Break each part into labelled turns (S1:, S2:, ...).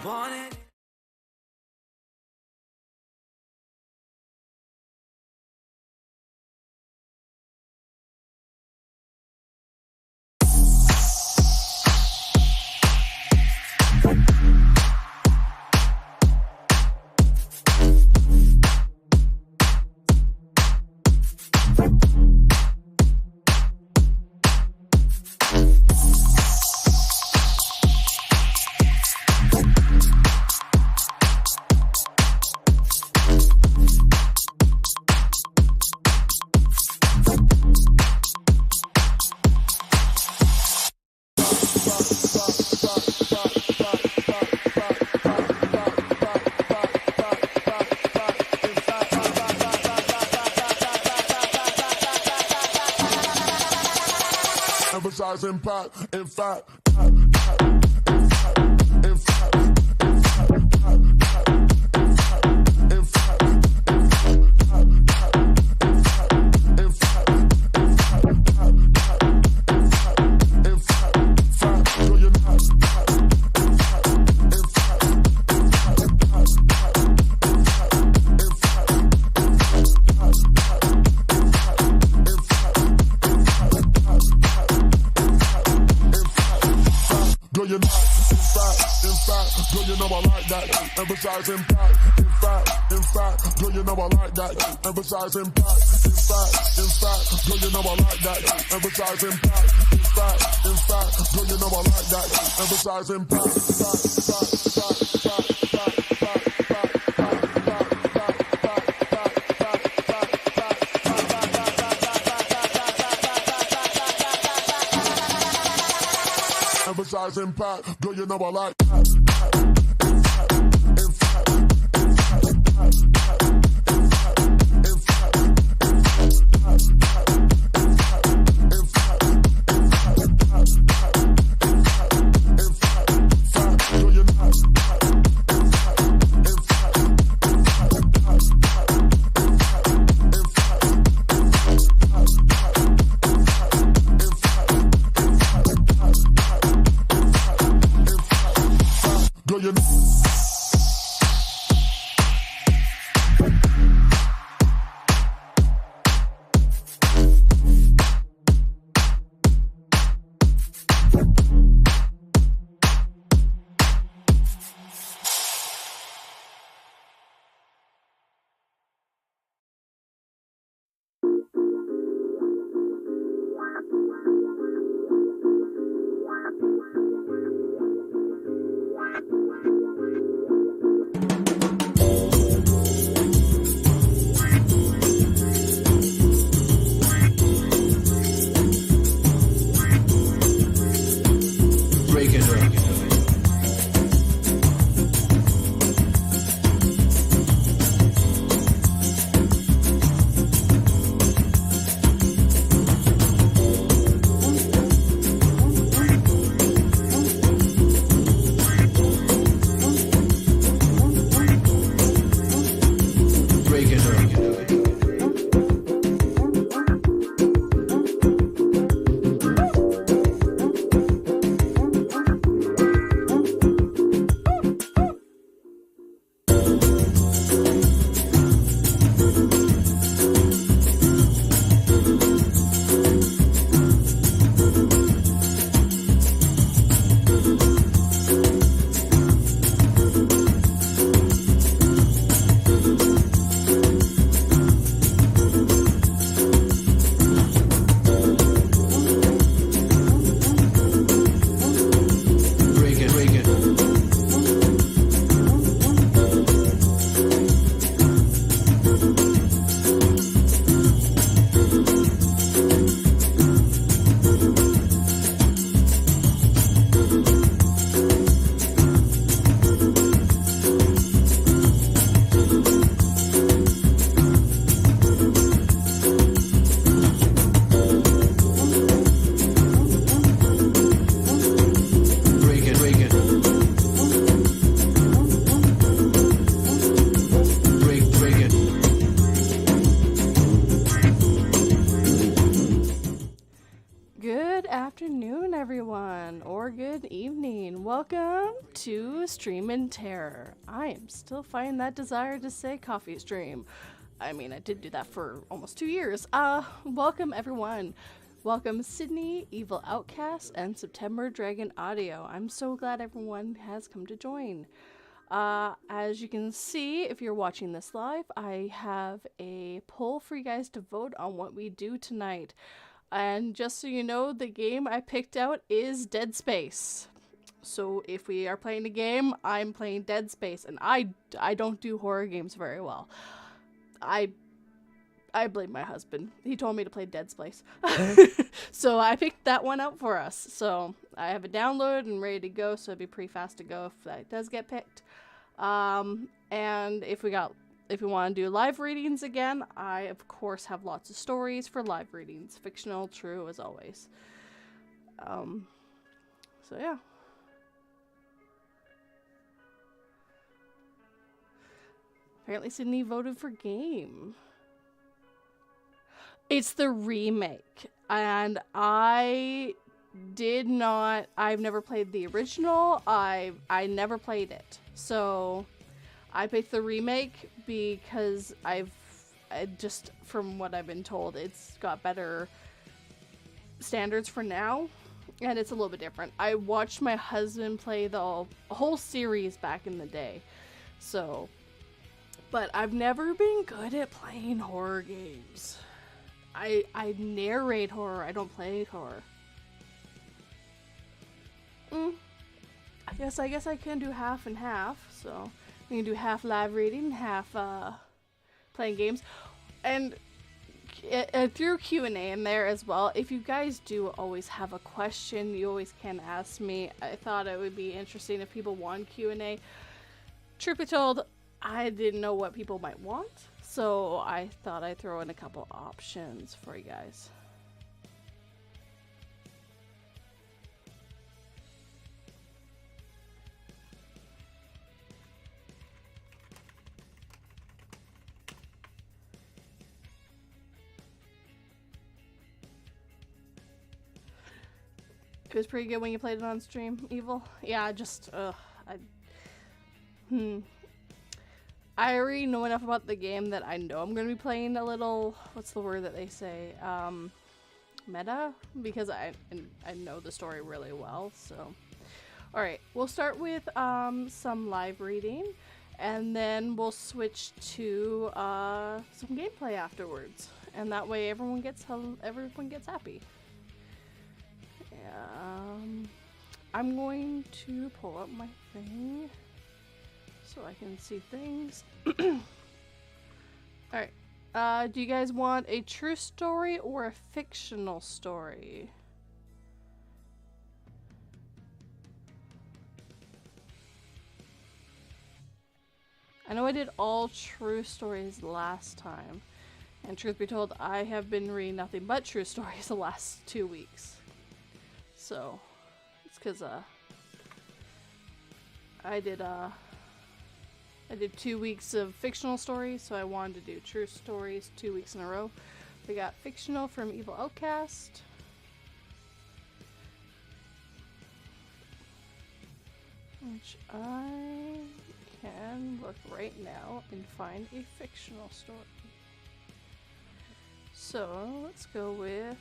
S1: wanted.
S2: Emphasize impact, in fact. Emphasize impact, in fact, girl, you know I like that. Emphasize impact, in fact, girl, you know I like that. Emphasize impact, in fact, girl, you know I like that. Emphasize impact, emphasize impact, girl, you know I like that.
S1: Welcome to Stream in Terror. I am still finding that desire to say coffee stream. I mean, I did do that for almost 2 years. Welcome everyone. Welcome Sydney, Evil Outcast, and September Dragon Audio. I'm so glad everyone has come to join. As you can see, if you're watching this live, I have a poll for you guys to vote on what we do tonight. And just so you know, the game I picked out is Dead Space. So if we are playing a game, I'm playing Dead Space, and I don't do horror games very well. I blame my husband. He told me to play Dead Space. So I picked that one out for us. So I have it downloaded and ready to go, so it'd be pretty fast to go if that does get picked. And if we want to do live readings again, I of course have lots of stories for live readings. Fictional, true as always. So yeah. Apparently Sydney voted for game. It's the remake. And I've never played the original. I never played it. So I picked the remake because just from what I've been told, it's got better standards for now. And it's a little bit different. I watched my husband play the whole series back in the day. So... But I've never been good at playing horror games. I narrate horror, I don't play horror. I guess I can do half and half, so we can do half live reading, half playing games. And through Q&A in there as well, if you guys do always have a question, you always can ask me. I thought it would be interesting if people want Q&A. Truth be told, I didn't know what people might want, so I thought I'd throw in a couple options for you guys. It was pretty good when you played it on stream, Evil. Yeah, just, I already know enough about the game that I know I'm going to be playing a little, what's the word that they say, meta? Because I know the story really well, so. Alright, we'll start with some live reading, and then we'll switch to some gameplay afterwards. And that way everyone gets happy. I'm going to pull up my thing so I can see things. Alright. Do you guys want a true story or a fictional story? I know I did all true stories last time. And truth be told, I have been reading nothing but true stories the last 2 weeks. So, it's because I did 2 weeks of fictional stories, so I wanted to do true stories 2 weeks in a row. We got Fictional from Evil Outcast. Which I can look right now and find a fictional story. So, let's go with...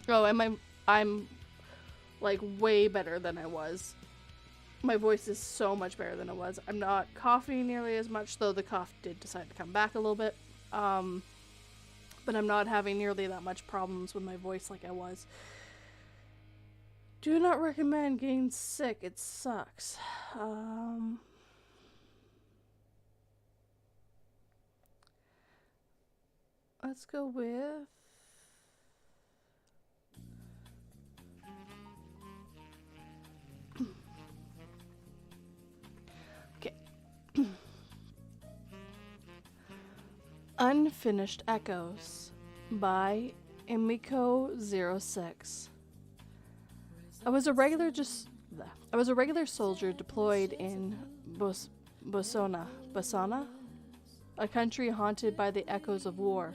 S1: Oh, and I'm like way better than I was. My voice is so much better than it was. I'm not coughing nearly as much, though the cough did decide to come back a little bit. But I'm not having nearly that much problems with my voice like I was. Do not recommend getting sick. It sucks. Let's go with... Okay. Unfinished Echoes by Emiko06. I was a regular soldier deployed in Botswana. a country haunted by the echoes of war.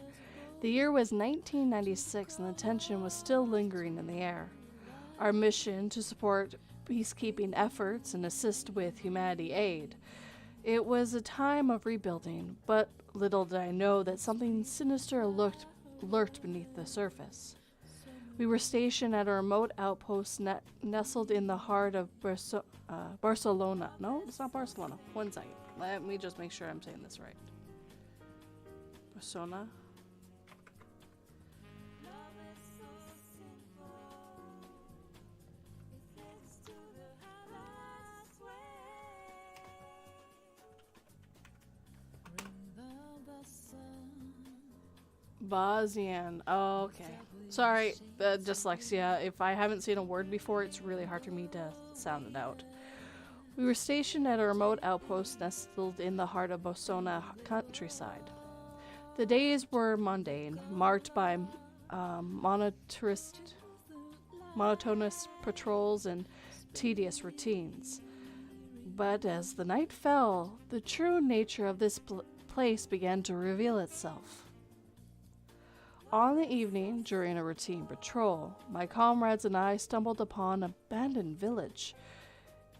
S1: The year was 1996 and the tension was still lingering in the air. Our mission to support peacekeeping efforts and assist with humanity aid. It was a time of rebuilding, but little did I know that something sinister lurked beneath the surface. We were stationed at a remote outpost nestled in the heart of Barcelona. No, it's not Barcelona. One second. Let me just make sure I'm saying this right. Barcelona. Bazian. Oh, okay. Sorry, dyslexia. If I haven't seen a word before, it's really hard for me to sound it out. We were stationed at a remote outpost nestled in the heart of Bosona countryside. The days were mundane, marked by monotonous patrols and tedious routines. But as the night fell, the true nature of this place began to reveal itself. On the evening, during a routine patrol, my comrades and I stumbled upon an abandoned village.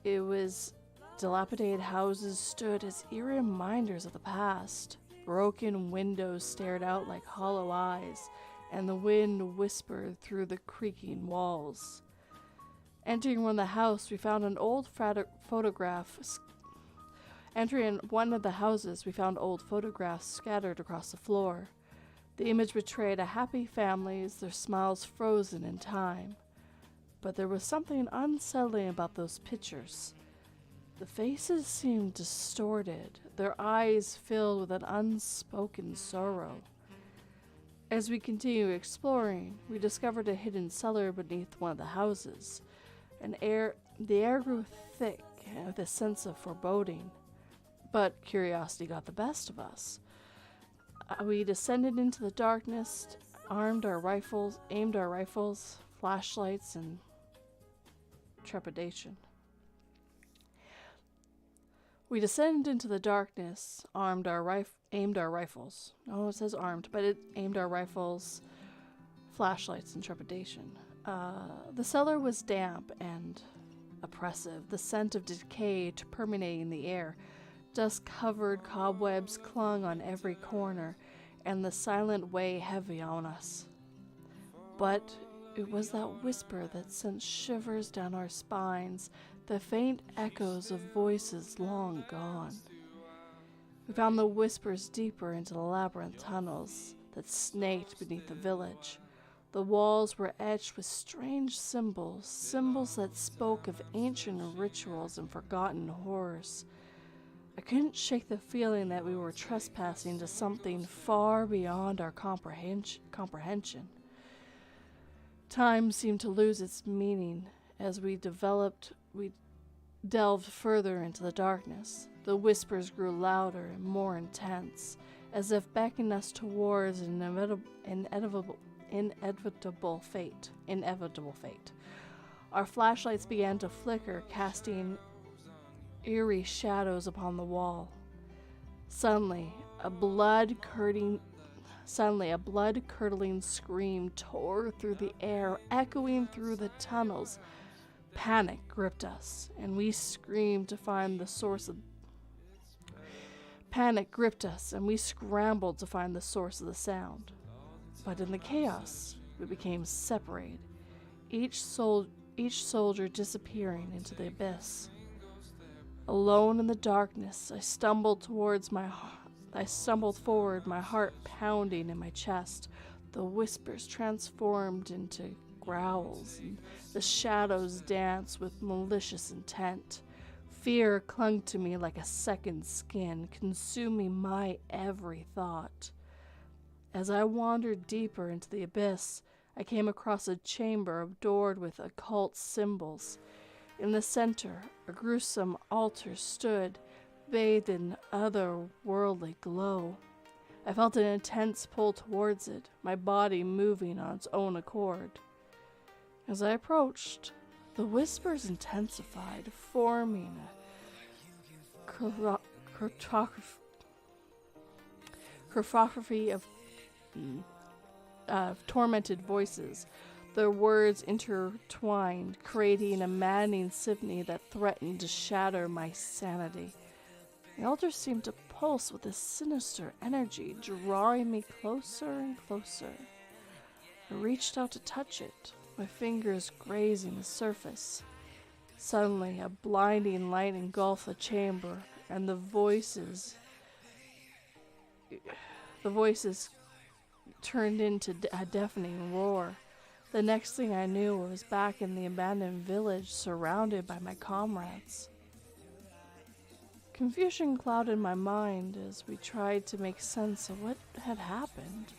S1: It was dilapidated houses stood as eerie reminders of the past. Broken windows stared out like hollow eyes, and the wind whispered through the creaking walls. Entering one of the houses, we found old photographs scattered across the floor. The image betrayed a happy families, their smiles frozen in time. But there was something unsettling about those pictures. The faces seemed distorted, their eyes filled with an unspoken sorrow. As we continued exploring, we discovered a hidden cellar beneath one of the houses. The air grew thick with a sense of foreboding, but curiosity got the best of us. We descended into the darkness, aimed our rifles, flashlights, and trepidation. We descended into the darkness, aimed our rifles. Oh, it says armed, but it aimed our rifles, flashlights, and trepidation. The cellar was damp and oppressive, the scent of decay permeating the air. Dust-covered cobwebs clung on every corner, and the silent weighed heavy on us. But it was that whisper that sent shivers down our spines, the faint echoes of voices long gone. We found the whispers deeper into the labyrinth tunnels that snaked beneath the village. The walls were etched with strange symbols that spoke of ancient rituals and forgotten horrors. I couldn't shake the feeling that we were trespassing to something far beyond our comprehension. Time seemed to lose its meaning as we delved further into the darkness. The whispers grew louder and more intense, as if beckoning us towards an inevitable fate. Our flashlights began to flicker, casting eerie shadows upon the wall. Suddenly, a blood-curdling scream tore through the air, echoing through the tunnels. Panic gripped us, and we scrambled to find the source of the sound. But in the chaos, we became separated, each soldier disappearing into the abyss. Alone in the darkness, I stumbled forward, my heart pounding in my chest. The whispers transformed into growls, and the shadows danced with malicious intent. Fear clung to me like a second skin, consuming my every thought. As I wandered deeper into the abyss, I came across a chamber adorned with occult symbols. In the center, a gruesome altar stood, bathed in otherworldly glow. I felt an intense pull towards it, my body moving on its own accord. As I approached, the whispers intensified, forming a cacophony of tormented voices, their words intertwined, creating a maddening symphony that threatened to shatter my sanity. The altar seemed to pulse with a sinister energy, drawing me closer and closer. I reached out to touch it, my fingers grazing the surface. Suddenly, a blinding light engulfed the chamber, and the voices turned into a deafening roar. The next thing I knew, I was back in the abandoned village, surrounded by my comrades. Confusion clouded my mind as we tried to make sense of what had happened.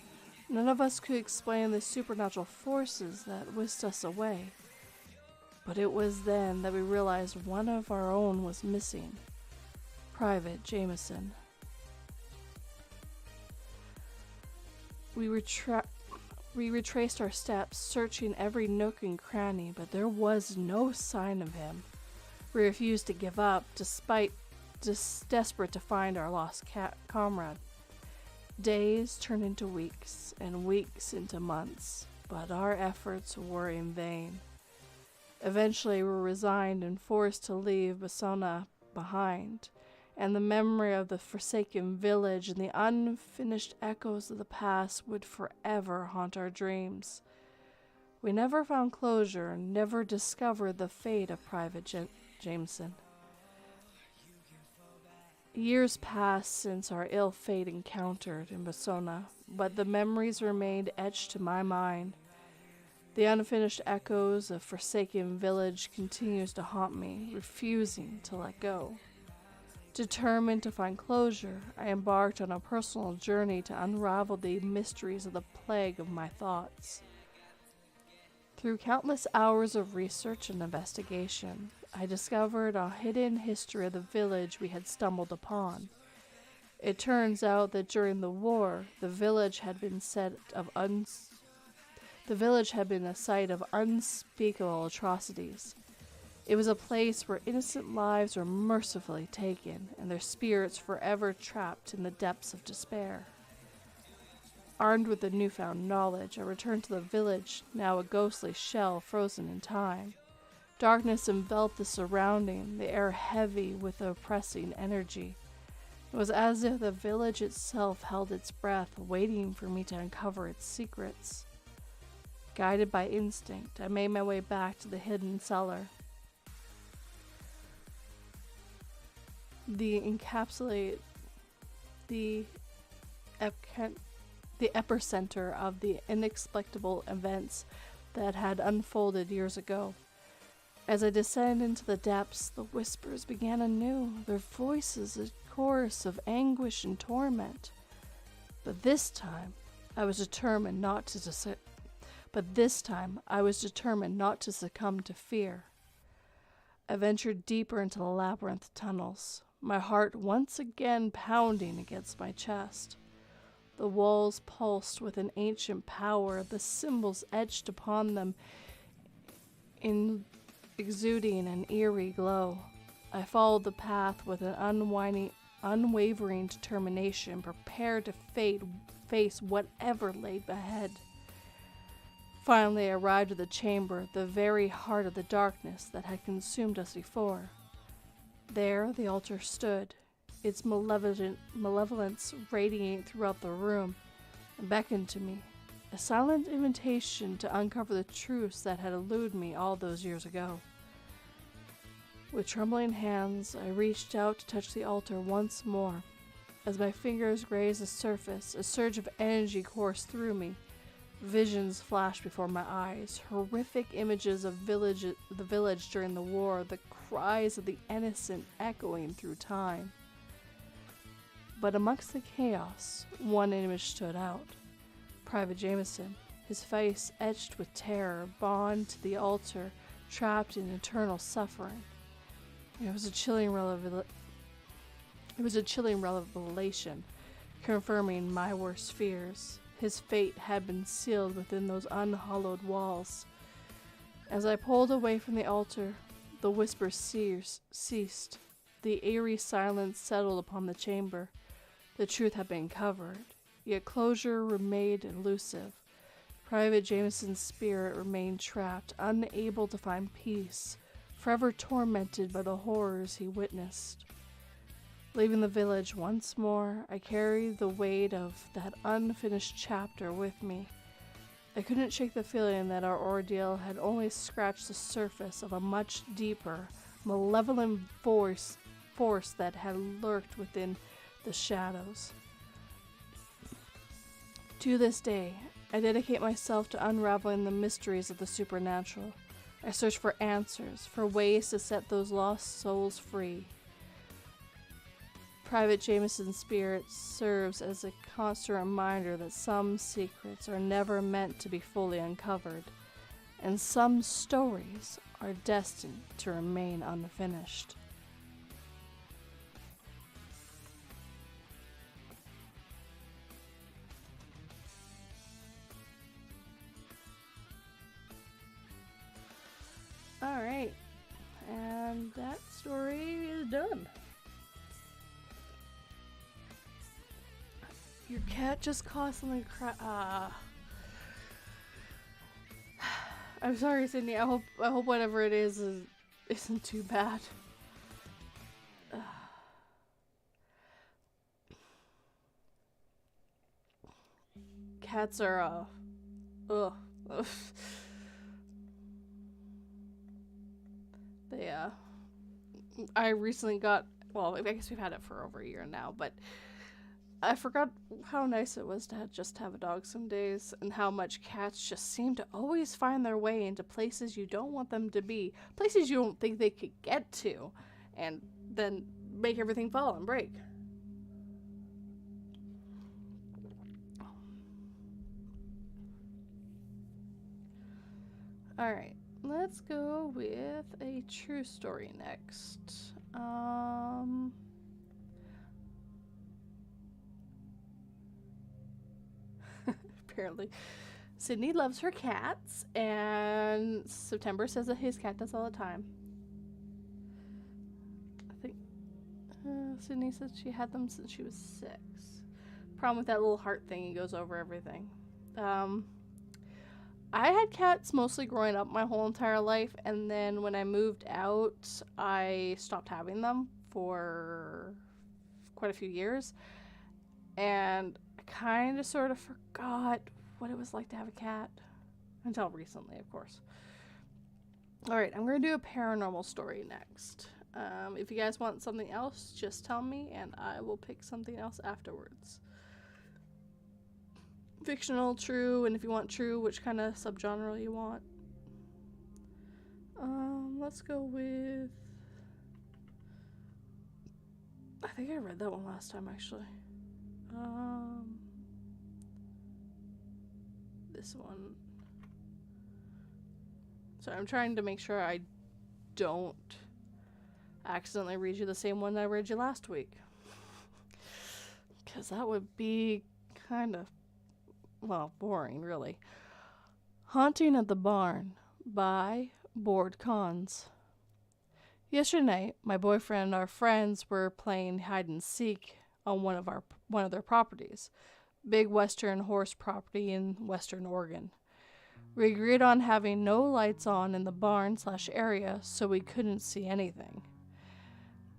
S1: None of us could explain the supernatural forces that whisked us away. But it was then that we realized one of our own was missing. Private Jameson. We retraced our steps, searching every nook and cranny, but there was no sign of him. We refused to give up, despite desperate to find our lost comrade. Days turned into weeks, and weeks into months, but our efforts were in vain. Eventually, we were resigned and forced to leave Basona behind, and the memory of the forsaken village and the unfinished echoes of the past would forever haunt our dreams. We never found closure and never discovered the fate of Private Jameson. Years passed since our ill fate encountered in Basona, but the memories remained etched to my mind. The unfinished echoes of forsaken village continues to haunt me, refusing to let go. Determined to find closure, I embarked on a personal journey to unravel the mysteries of the plague of my thoughts. Through countless hours of research and investigation, I discovered a hidden history of the village we had stumbled upon. It turns out that during the war, the village had been a site of unspeakable atrocities. It was a place where innocent lives were mercifully taken, and their spirits forever trapped in the depths of despair. Armed with the newfound knowledge, I returned to the village, now a ghostly shell frozen in time. Darkness enveloped the surrounding, the air heavy with a oppressing energy. It was as if the village itself held its breath, waiting for me to uncover its secrets. Guided by instinct, I made my way back to the hidden cellar. The epicenter of the inexplicable events that had unfolded years ago. As I descended into the depths, the whispers began anew, their voices a chorus of anguish and torment. But this time, I was determined not to succumb to fear. I ventured deeper into the labyrinth tunnels, my heart once again pounding against my chest. The walls pulsed with an ancient power, the symbols etched upon them exuding an eerie glow. I followed the path with an unwavering determination, prepared to face whatever lay ahead. Finally, I arrived at the chamber, the very heart of the darkness that had consumed us before. There, the altar stood, its malevolence radiating throughout the room, and beckoned to me, a silent invitation to uncover the truths that had eluded me all those years ago. With trembling hands, I reached out to touch the altar once more. As my fingers grazed the surface, a surge of energy coursed through me. Visions flashed before my eyes, horrific images of the village during the war, the cries of the innocent echoing through time. But amongst the chaos, one image stood out. Private Jameson, his face etched with terror, bound to the altar, trapped in eternal suffering. It was a chilling revelation, confirming my worst fears. His fate had been sealed within those unhallowed walls. As I pulled away from the altar, the whispers ceased. The eerie silence settled upon the chamber. The truth had been covered. yet closure remained elusive. Private Jameson's spirit remained trapped, unable to find peace, forever tormented by the horrors he witnessed. Leaving the village once more, I carried the weight of that unfinished chapter with me. I couldn't shake the feeling that our ordeal had only scratched the surface of a much deeper, malevolent force that had lurked within the shadows. To this day, I dedicate myself to unraveling the mysteries of the supernatural. I search for answers, for ways to set those lost souls free. Private Jameson's spirit serves as a constant reminder that some secrets are never meant to be fully uncovered, and some stories are destined to remain unfinished. Alright, and that story is done. Your cat just constantly I'm sorry, Sydney. I hope whatever it is isn't too bad. Cats are ugh. They I recently got, well, I guess we've had it for over a year now, but I forgot how nice it was to just have a dog some days, and how much cats just seem to always find their way into places you don't want them to be, places you don't think they could get to, and then make everything fall and break. Alright, let's go with a true story next. Apparently Sydney loves her cats, and September says that his cat does all the time. I think Sydney says she had them since she was 6. Problem with that little heart thing, he goes over everything. I had cats mostly growing up my whole entire life, and then when I moved out, I stopped having them for quite a few years, and I kind of sort of forgot what it was like to have a cat. Until recently, of course. Alright, I'm going to do a paranormal story next. If you guys want something else, just tell me, and I will pick something else afterwards. Fictional, true, and if you want true, which kind of subgenre you want. Let's go with... I think I read that one last time, actually. This one. So I'm trying to make sure I don't accidentally read you the same one I read you last week. Because that would be kind of, well, boring, really. Haunting at the Barn by Bored Cons. Yesterday night, my boyfriend and our friends were playing hide and seek on one of their properties. Big western horse property in western Oregon. We agreed on having no lights on in the barn/area so we couldn't see anything.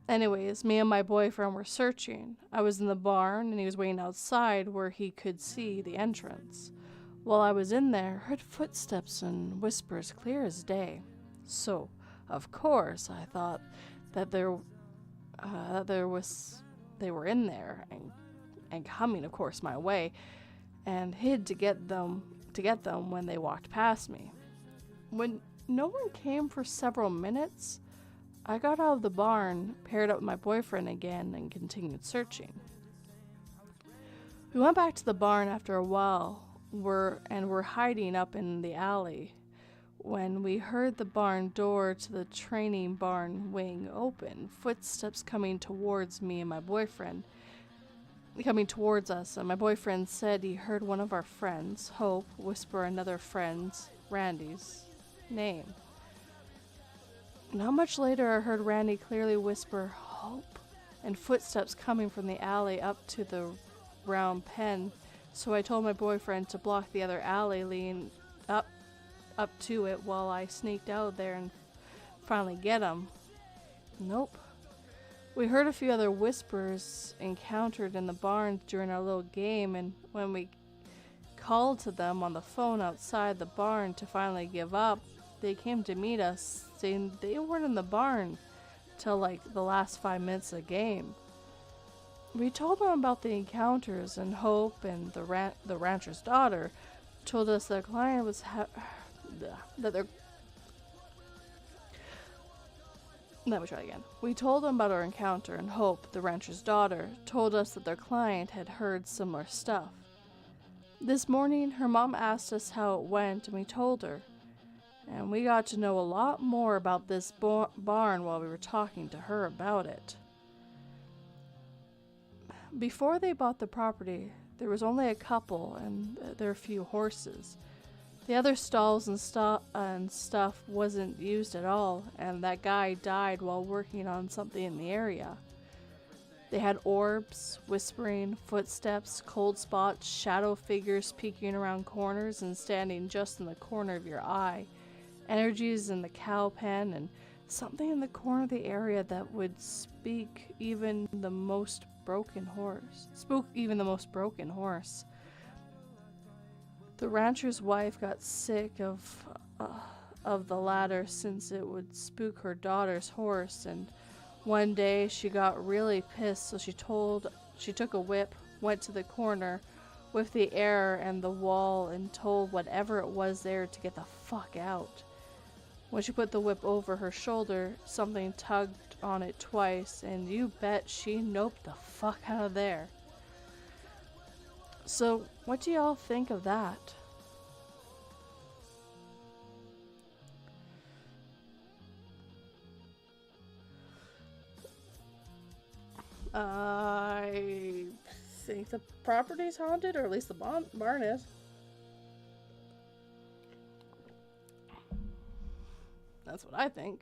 S1: Anyways, me and my boyfriend were searching. I was in the barn and he was waiting outside where he could see the entrance. While I was in there, I heard footsteps and whispers clear as day. So, of course, I thought that they were in there and coming, of course, my way, and hid to get them when they walked past me. When no one came for several minutes, I got out of the barn, paired up with my boyfriend again, and continued searching. We went back to the barn after a while, were hiding up in the alley, when we heard the barn door to the training barn wing open, footsteps coming towards me and my boyfriend, coming towards us, and my boyfriend said he heard one of our friends, Hope, whisper another friend's, Randy's, name. Not much later, I heard Randy clearly whisper, Hope, and footsteps coming from the alley up to the round pen So I told my boyfriend to block the other alley leading up to it while I sneaked out there and finally get him. Nope. We heard a few other whispers encountered in the barn during our little game, and when we called to them on the phone outside the barn to finally give up, they came to meet us, saying they weren't in the barn till like the last 5 minutes of the game. We told them about the encounters, and Hope and the rancher's daughter told us their client was Let me try again. We told them about our encounter, and Hope, the rancher's daughter, told us that their client had heard similar stuff. This morning, her mom asked us how it went, and we told her. And we got to know a lot more about this barn while we were talking to her about it. Before they bought the property, there was only a couple, and there were a few horses. The other stalls and stuff wasn't used at all, and that guy died while working on something in the area. They had orbs, whispering, footsteps, cold spots, shadow figures peeking around corners and standing just in the corner of your eye, energies in the cow pen, and something in the corner of the area that would spook even the most broken horse. The rancher's wife got sick of the latter since it would spook her daughter's horse, and one day she got really pissed, so she took a whip, went to the corner with the air and the wall, and told whatever it was there to get the fuck out. When she put the whip over her shoulder, something tugged on it twice, and you bet she noped the fuck out of there. So, what do y'all think of that? I think the property's haunted, or at least the barn is. That's what I think.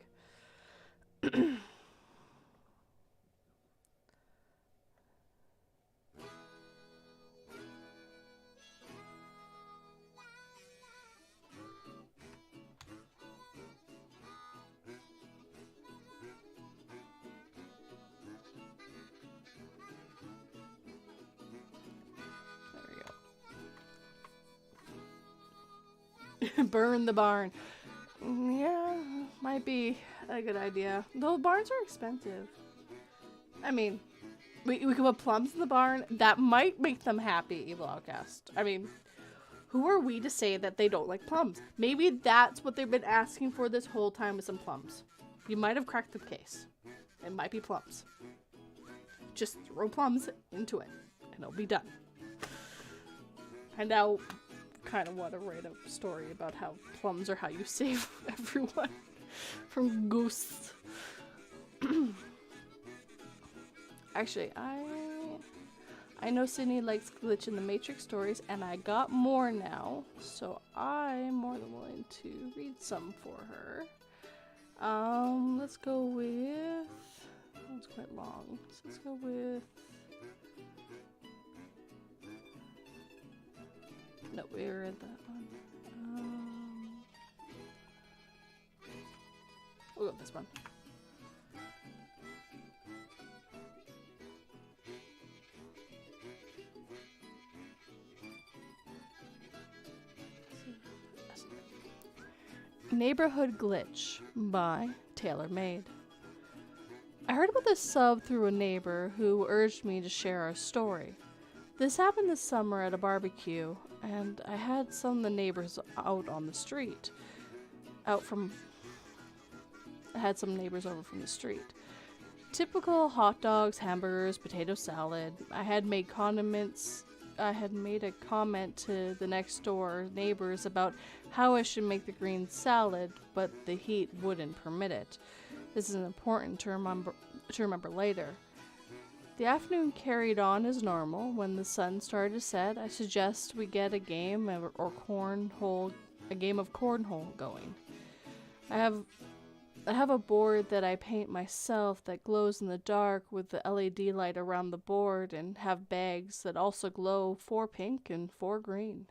S1: Burn the barn. Yeah, might be a good idea. Though barns are expensive. I mean, we could put plums in the barn. That might make them happy, Evil Outcast. I mean, who are we to say that they don't like plums? Maybe that's what they've been asking for this whole time, with some plums. You might have cracked the case. It might be plums. Just throw plums into it, and it'll be done. And now kind of want to write a story about how plums are how you save everyone from ghosts. Actually, I know Sydney likes Glitch in the Matrix stories, and I got more now, so I'm more than willing to read some for her. Let's go with... That's quite long. So let's go with... No, we were at that one. We'll go with this one. Neighborhood Glitch by Taylor Made. I heard about this sub through a neighbor who urged me to share our story. This happened this summer at a barbecue, and I had some of the neighbors out on the street. I had some neighbors over from the street. Typical hot dogs, hamburgers, potato salad. I had made a comment to the next door neighbors about how I should make the green salad, but the heat wouldn't permit it. This is important to remember later. The afternoon carried on as normal. When the sun started to set, I suggest we get a game of cornhole going. I have I have a board that I paint myself that glows in the dark with the LED light around the board, and have bags that also glow 4 pink and 4 green.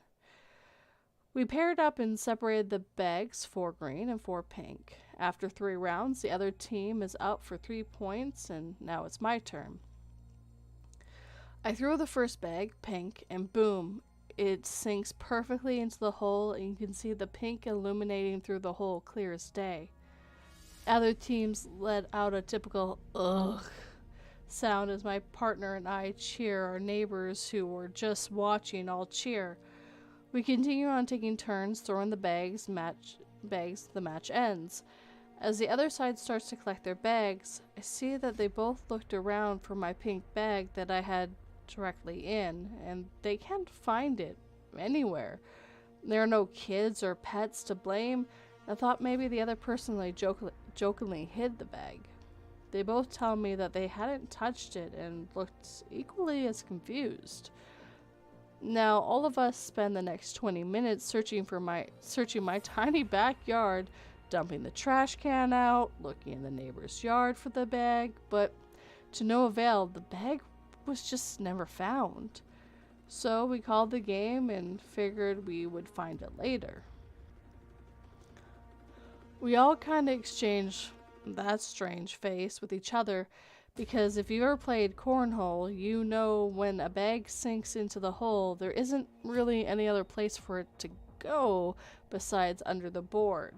S1: We paired up and separated the bags, 4 green and 4 pink. After 3 rounds, the other team is up for 3 points, and now it's my turn. I throw the first bag, pink, and boom, it sinks perfectly into the hole, and you can see the pink illuminating through the hole clear as day. Other teams let out a typical ugh sound as my partner and I cheer. Our neighbors who were just watching all cheer. We continue on taking turns throwing the bags. The match ends. As the other side starts to collect their bags, I see that they both looked around for my pink bag that I had directly in, and they can't find it anywhere. There are no kids or pets to blame. I thought maybe the other person jokingly hid the bag. They both tell me that they hadn't touched it and looked equally as confused. Now all of us spend the next 20 minutes searching my tiny backyard, dumping the trash can out, looking in the neighbor's yard for the bag, but to no avail. The bag was just never found. So we called the game and figured we would find it later. We all kind of exchange that strange face with each other, because if you've ever played cornhole, you know when a bag sinks into the hole, there isn't really any other place for it to go besides under the board.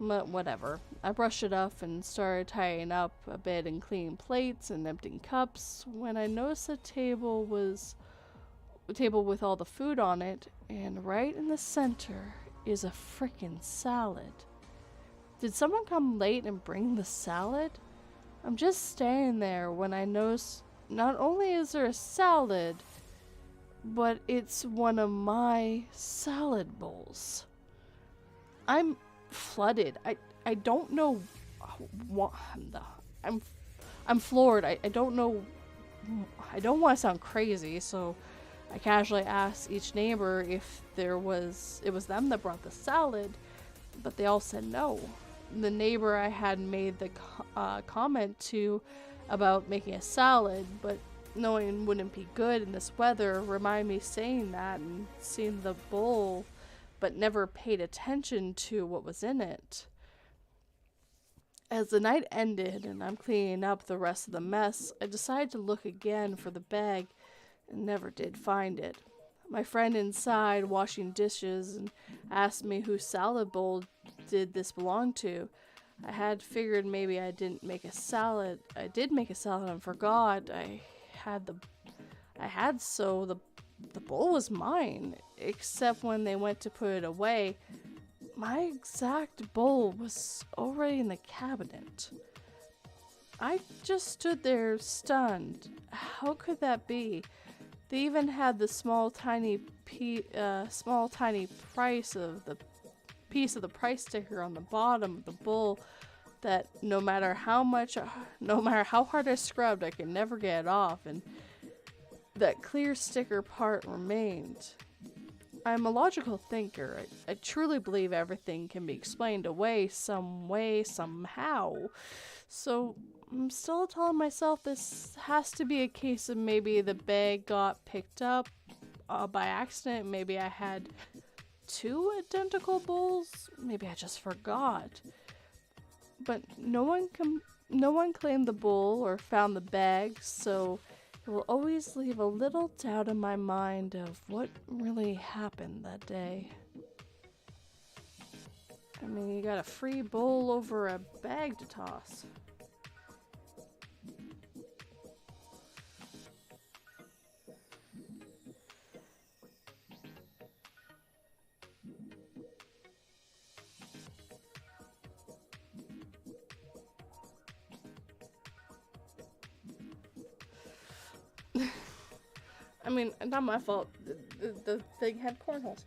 S1: But whatever. I brushed it off and started tidying up a bit and cleaning plates and emptying cups when I noticed a table with all the food on it, and right in the center is a frickin' salad. Did someone come late and bring the salad? I'm just standing there when I notice not only is there a salad, but it's one of my salad bowls. I'm flooded. I don't know what I'm floored. I don't know. I don't want to sound crazy, so I casually asked each neighbor if it was them that brought the salad, but they all said no. The neighbor I had made the comment to about making a salad, but knowing wouldn't be good in this weather, reminded me saying that and seeing the bowl, but never paid attention to what was in it. As the night ended and I'm cleaning up the rest of the mess, I decided to look again for the bag and never did find it. My friend inside washing dishes and asked me whose salad bowl did this belong to. I had figured maybe I didn't make a salad. I did make a salad and forgot. The bowl was mine, except when they went to put it away, my exact bowl was already in the cabinet. I just stood there stunned. How could that be? They even had the small tiny price of the piece of the price sticker on the bottom of the bowl that no matter how hard I scrubbed, I could never get it off, and that clear sticker part remained. I'm a logical thinker. I truly believe everything can be explained away some way, somehow. So I'm still telling myself this has to be a case of maybe the bag got picked up by accident. Maybe I had 2 identical bowls. Maybe I just forgot. But no one claimed the bowl or found the bag, so it will always leave a little doubt in my mind of what really happened that day. I mean, you got a free bowl over a bag to toss. I mean, not my fault. The thing had cornholes.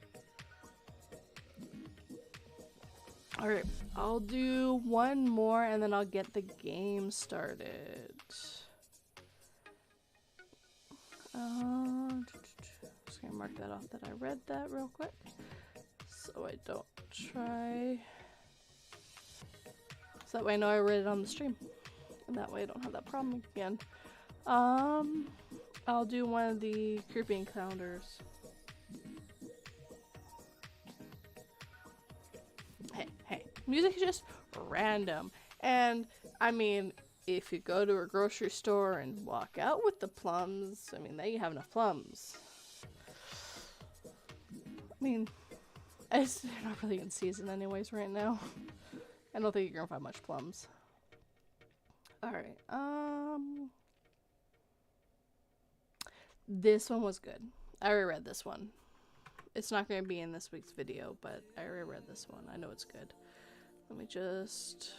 S1: Alright, I'll do one more and then I'll get the game started. Just gonna mark that off that I read that real quick, so I don't try. So So that way I know I read it on the stream. And that way I don't have that problem again. I'll do one of the creepy encounters. Hey, music is just random. And, I mean, if you go to a grocery store and walk out with the plums, I mean, there you have enough plums. I mean, they're not really in season anyways right now. I don't think you're gonna find much plums. Alright, this one was good. I already read this one. It's not gonna be in this week's video, but I already read this one. I know it's good. Let me just...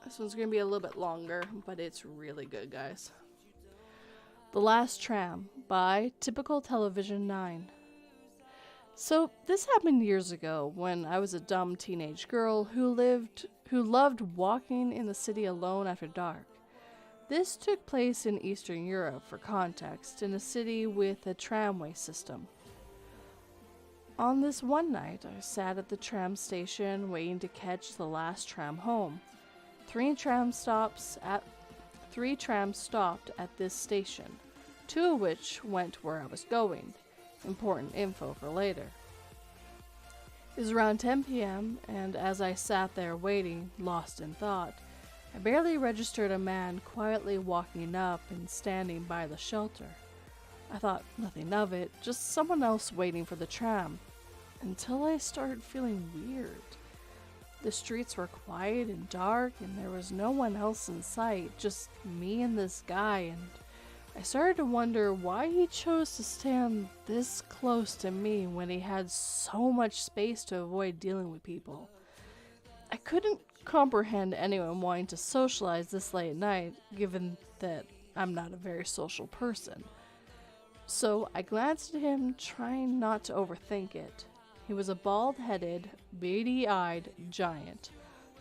S1: This one's gonna be a little bit longer, but it's really good, guys. The Last Tram by Typical Television 9. So, this happened years ago when I was a dumb teenage girl who loved walking in the city alone after dark. This took place in Eastern Europe, for context, in a city with a tramway system. On this one night, I sat at the tram station waiting to catch the last tram home. Three trams stopped at this station, 2 of which went where I was going. Important info for later. It was around 10 p.m., and as I sat there waiting, lost in thought, I barely registered a man quietly walking up and standing by the shelter. I thought nothing of it, just someone else waiting for the tram, until I started feeling weird. The streets were quiet and dark, and there was no one else in sight, just me and this guy, and I started to wonder why he chose to stand this close to me when he had so much space to avoid dealing with people. I couldn't comprehend anyone wanting to socialize this late at night, given that I'm not a very social person. So I glanced at him, trying not to overthink it. He was a bald-headed, beady-eyed giant,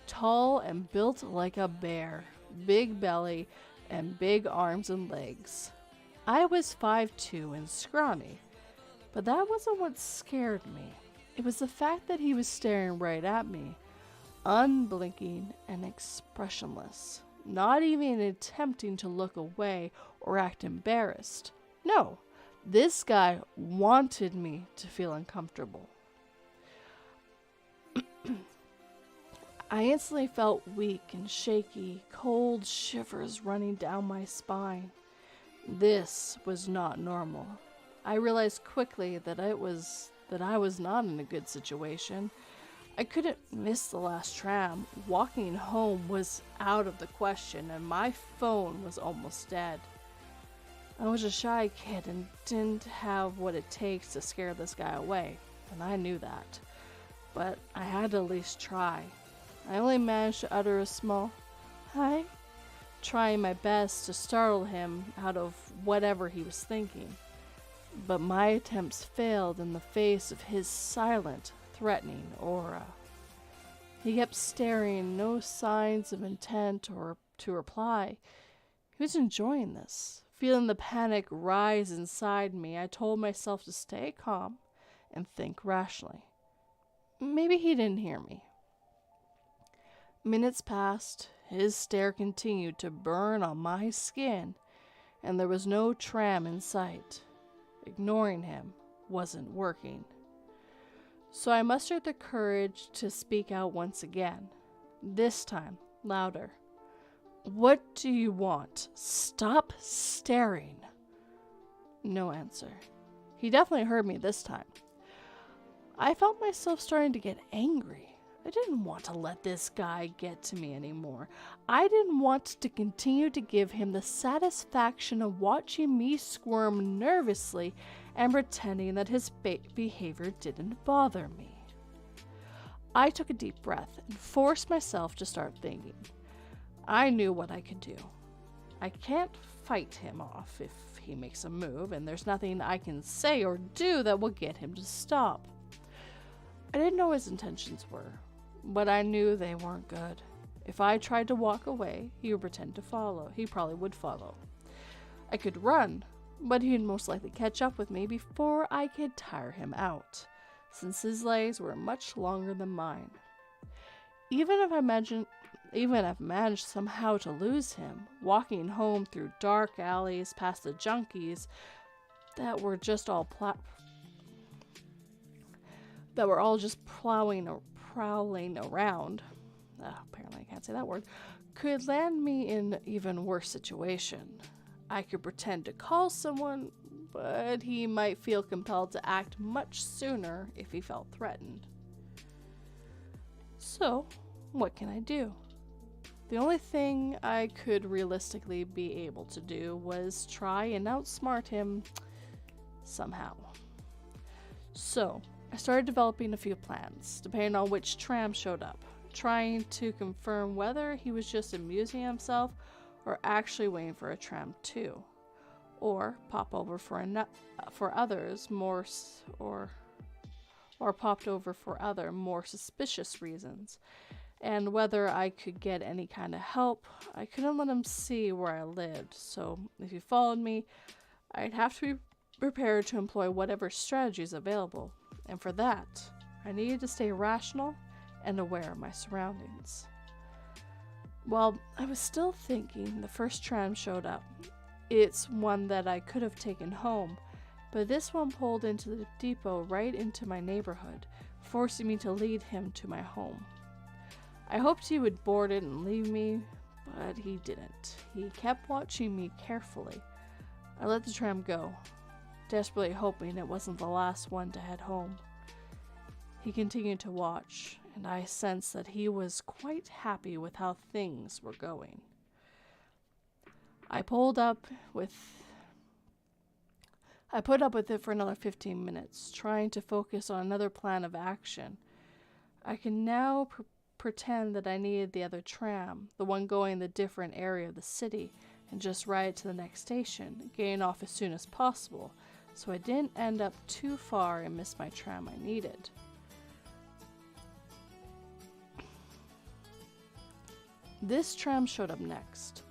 S1: tall and built like a bear, big belly, and big arms and legs. I was 5'2" and scrawny, but that wasn't what scared me. It was the fact that he was staring right at me, unblinking and expressionless, not even attempting to look away or act embarrassed. No, this guy wanted me to feel uncomfortable. I instantly felt weak and shaky, cold shivers running down my spine. This was not normal. I realized quickly that I was not in a good situation. I couldn't miss the last tram. Walking home was out of the question, and my phone was almost dead. I was a shy kid and didn't have what it takes to scare this guy away, and I knew that. But I had to at least try. I only managed to utter a small "hi," trying my best to startle him out of whatever he was thinking. But my attempts failed in the face of his silent, threatening aura. He kept staring, no signs of intent or to reply. He was enjoying this. Feeling the panic rise inside me, I told myself to stay calm and think rationally. Maybe he didn't hear me. Minutes passed, his stare continued to burn on my skin, and there was no tram in sight. Ignoring him wasn't working. So I mustered the courage to speak out once again, this time louder. "What do you want? Stop staring." No answer. He definitely heard me this time. I felt myself starting to get angry. I didn't want to let this guy get to me anymore. I didn't want to continue to give him the satisfaction of watching me squirm nervously and pretending that his behavior didn't bother me. I took a deep breath and forced myself to start thinking. I knew what I could do. I can't fight him off if he makes a move, and there's nothing I can say or do that will get him to stop. I didn't know his intentions were, but I knew they weren't good. If I tried to walk away, he would pretend to follow. He probably would follow. I could run, but he'd most likely catch up with me before I could tire him out. since his legs were much longer than mine. Even if I managed somehow to lose him, walking home through dark alleys past the junkies that were just all just prowling around, apparently I can't say that word, could land me in an even worse situation. I could pretend to call someone, but he might feel compelled to act much sooner if he felt threatened. So, what can I do? The only thing I could realistically be able to do was try and outsmart him somehow. So, I started developing a few plans, depending on which tram showed up, trying to confirm whether he was just amusing himself or actually waiting for a tram too, or pop over for others more or popped over for other more suspicious reasons, and whether I could get any kind of help. I couldn't let him see where I lived, so if he followed me, I'd have to be prepared to employ whatever strategies available, and for that, I needed to stay rational and aware of my surroundings. Well, I was still thinking, the first tram showed up. It's one that I could have taken home, but this one pulled into the depot right into my neighborhood, forcing me to lead him to my home. I hoped he would board it and leave me, but he didn't. He kept watching me carefully. I let the tram go, desperately hoping it wasn't the last one to head home. He continued to watch, and I sensed that he was quite happy with how things were going. I put up with it for another 15 minutes, trying to focus on another plan of action. I can now pretend that I needed the other tram, the one going the different area of the city, and just ride it to the next station, getting off as soon as possible, so I didn't end up too far and miss my tram I needed. This tram showed up next.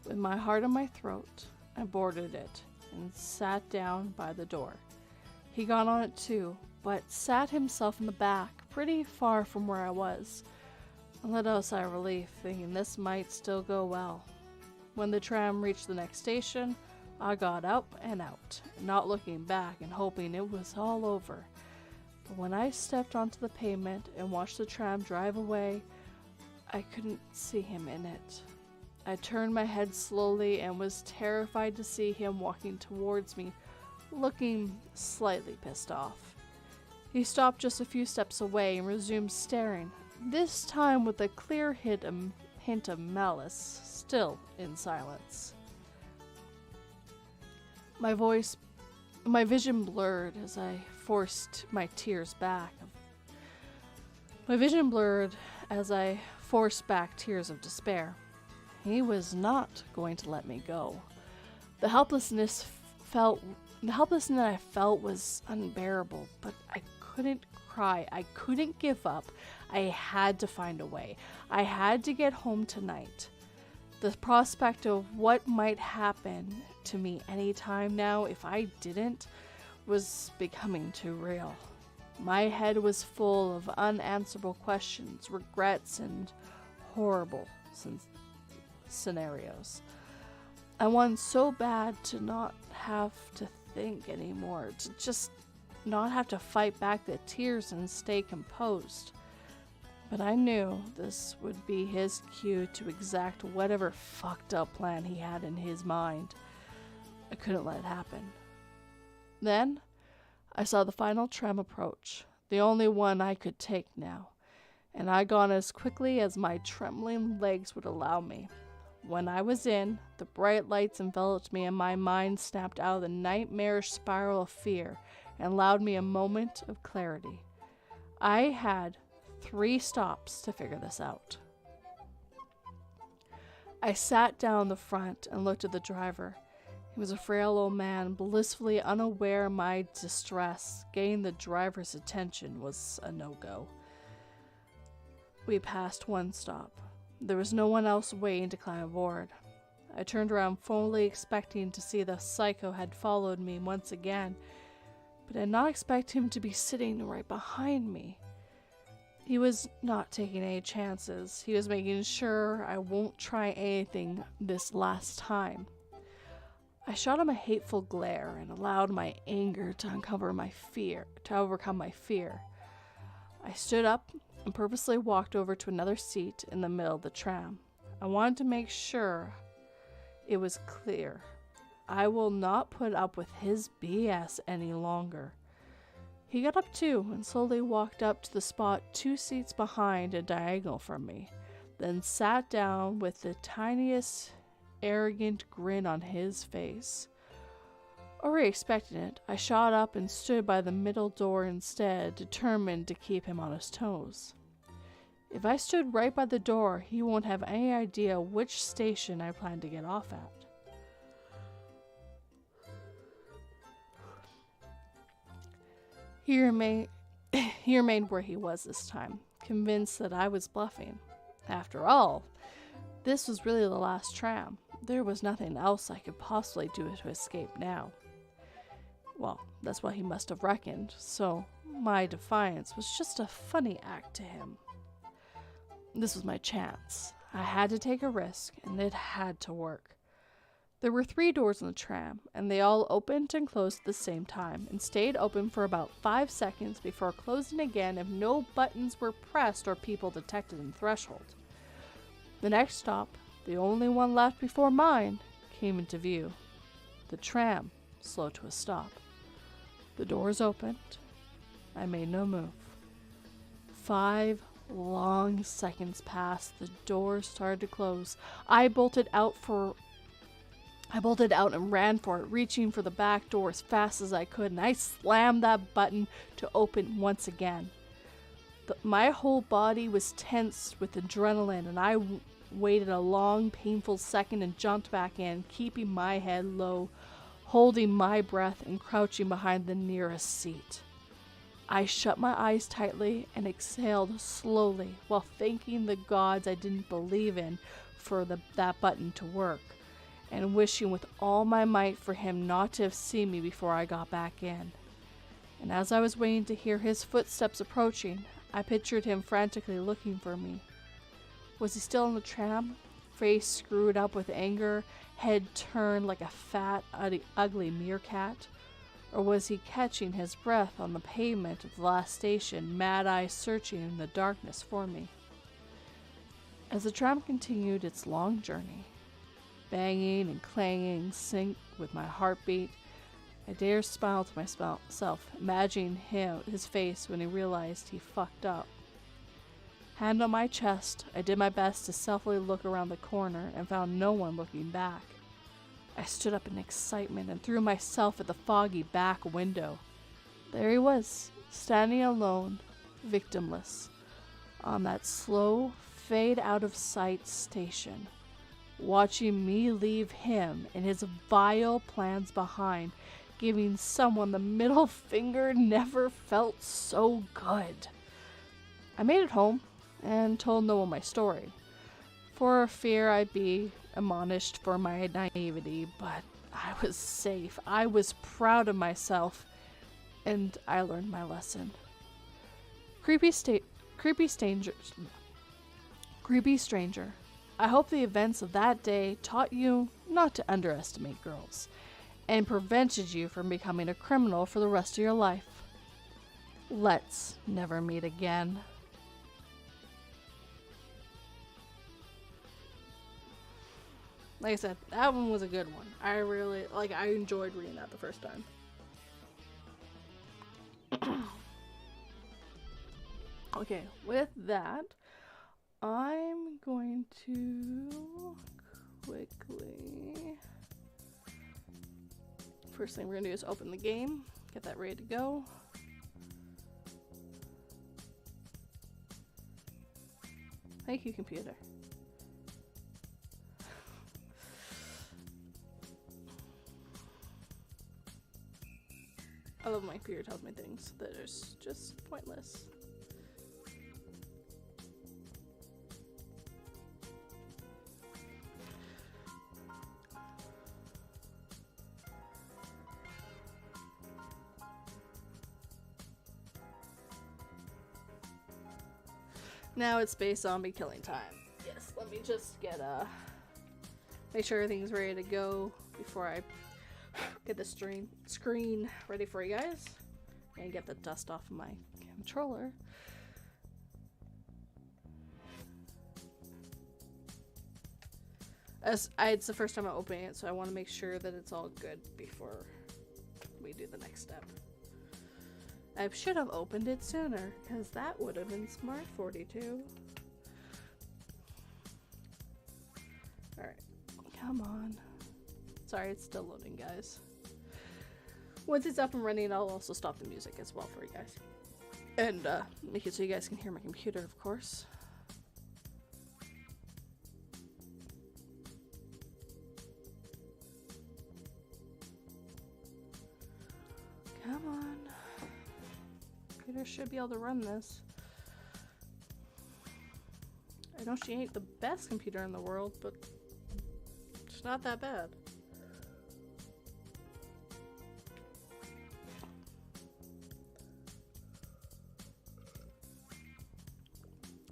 S1: With my heart in my throat, I boarded it and sat down by the door. He got on it too, but sat himself in the back, pretty far from where I was. I let out a sigh of relief, thinking this might still go well. When the tram reached the next station, I got up and out, not looking back and hoping it was all over. But when I stepped onto the pavement and watched the tram drive away, I couldn't see him in it. I turned my head slowly and was terrified to see him walking towards me, looking slightly pissed off. He stopped just a few steps away and resumed staring, this time with a clear hint of malice, still in silence. My vision blurred as I forced back tears of despair. He was not going to let me go. The helplessness I felt was unbearable, but I couldn't cry. I couldn't give up. I had to find a way. I had to get home tonight. The prospect of what might happen to me anytime now if I didn't was becoming too real. My head was full of unanswerable questions, regrets, and horrible scenarios. I wanted so bad to not have to think anymore, to just not have to fight back the tears and stay composed. But I knew this would be his cue to exact whatever fucked up plan he had in his mind. I couldn't let it happen. Then, I saw the final tram approach, the only one I could take now, and I got as quickly as my trembling legs would allow me. When I was in, the bright lights enveloped me and my mind snapped out of the nightmarish spiral of fear and allowed me a moment of clarity. I had 3 stops to figure this out. I sat down the front and looked at the driver. He was a frail old man, blissfully unaware of my distress. Getting the driver's attention was a no-go. We passed 1 stop. There was no one else waiting to climb aboard. I turned around, fully expecting to see the psycho had followed me once again, but I did not expect him to be sitting right behind me. He was not taking any chances. He was making sure I won't try anything this last time. I shot him a hateful glare and allowed my anger to overcome my fear. I stood up and purposely walked over to another seat in the middle of the tram. I wanted to make sure it was clear. I will not put up with his BS any longer. He got up too and slowly walked up to the spot 2 seats behind and diagonal from me, then sat down with the tiniest arrogant grin on his face. Already expecting it, I shot up and stood by the middle door instead, determined to keep him on his toes. If I stood right by the door, he won't have any idea which station I plan to get off at. He remained where he was this time, convinced that I was bluffing. After all, this was really the last tram. There was nothing else I could possibly do to escape now. Well, that's what he must have reckoned, so my defiance was just a funny act to him. This was my chance. I had to take a risk, and it had to work. There were 3 doors in the tram, and they all opened and closed at the same time, and stayed open for about 5 seconds before closing again if no buttons were pressed or people detected in the threshold. The next stop, the only one left before mine, came into view. The tram slowed to a stop. The doors opened. I made no move. 5 long seconds passed. The doors started to close. I bolted out and ran for it, reaching for the back door as fast as I could, and I slammed that button to open once again. My whole body was tensed with adrenaline, and I waited a long, painful second and jumped back in, keeping my head low, holding my breath and crouching behind the nearest seat. I shut my eyes tightly and exhaled slowly while thanking the gods I didn't believe in for that button to work, and wishing with all my might for him not to have seen me before I got back in. And as I was waiting to hear his footsteps approaching, I pictured him frantically looking for me. Was he still in the tram? Face screwed up with anger, head turned like a fat, ugly meerkat? Or was he catching his breath on the pavement of the last station, mad eyes searching in the darkness for me? As the tram continued its long journey, banging and clanging sync with my heartbeat, I dared smile to myself, imagining his face when he realized he fucked up. Hand on my chest, I did my best to stealthily look around the corner and found no one looking back. I stood up in excitement and threw myself at the foggy back window. There he was, standing alone, victimless, on that slow, fade-out-of-sight station, watching me leave him and his vile plans behind. Giving someone the middle finger never felt so good. I made it home and told no one my story, for fear I'd be admonished for my naivety, but I was safe. I was proud of myself, and I learned my lesson. Creepy stranger. I hope the events of that day taught you not to underestimate girls, and prevented you from becoming a criminal for the rest of your life. Let's never meet again. Like I said, that one was a good one. I enjoyed reading that the first time. Okay, with that, I'm going to quickly... First thing we're going to do is open the game, get that ready to go. Thank you, computer. I love when my computer tells me things that are just pointless. Now it's space zombie killing time. Yes, let me just get make sure everything's ready to go before I get the screen ready for you guys and get the dust off of my controller. It's the first time I'm opening it, so I want to make sure that it's all good before we do the next step. I should have opened it sooner, because that would have been smart 42. Alright, come on. Sorry, it's still loading, guys. Once it's up and running, I'll also stop the music as well for you guys. And make it so you guys can hear my computer, of course. Come on. Computer should be able to run this. I know she ain't the best computer in the world, but it's not that bad.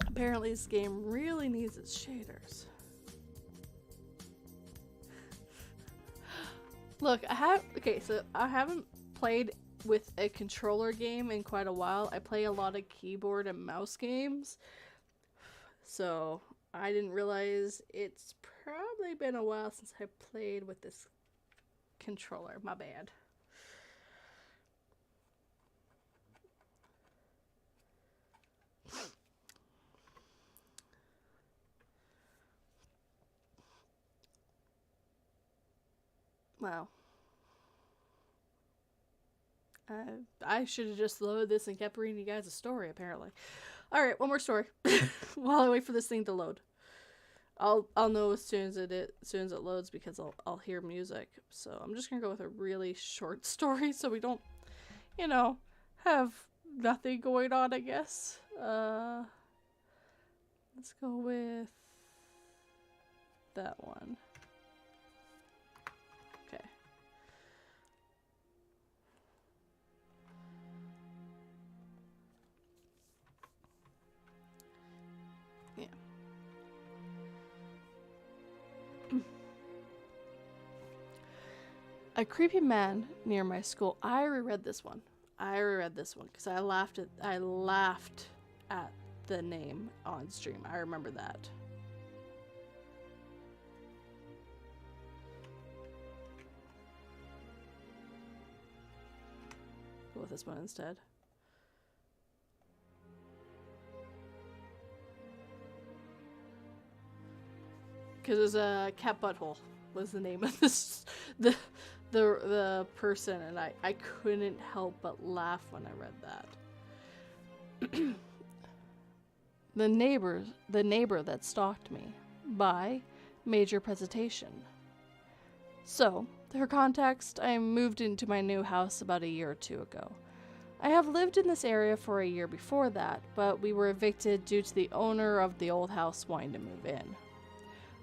S1: Apparently this game really needs its shaders. Look, I haven't played with a controller game in quite a while. I play a lot of keyboard and mouse games, so I didn't realize it's probably been a while since I played with this controller. My bad. Wow. I should have just loaded this and kept reading you guys a story, apparently. Alright, one more story. While I wait for this thing to load. I'll know as soon as it loads, because I'll hear music. So I'm just gonna go with a really short story so we don't, have nothing going on, I guess. Let's go with that one. Okay. Yeah. A creepy man near my school. I reread this one because I laughed at the name on stream. I remember that. Go with this one instead. Because there's a cat butthole was the name of this the person, and I couldn't help but laugh when I read that. The neighbor that stalked me, by Major Presentation. So, for context, I moved into my new house about a year or two ago. I have lived in this area for a year before that, but we were evicted due to the owner of the old house wanting to move in.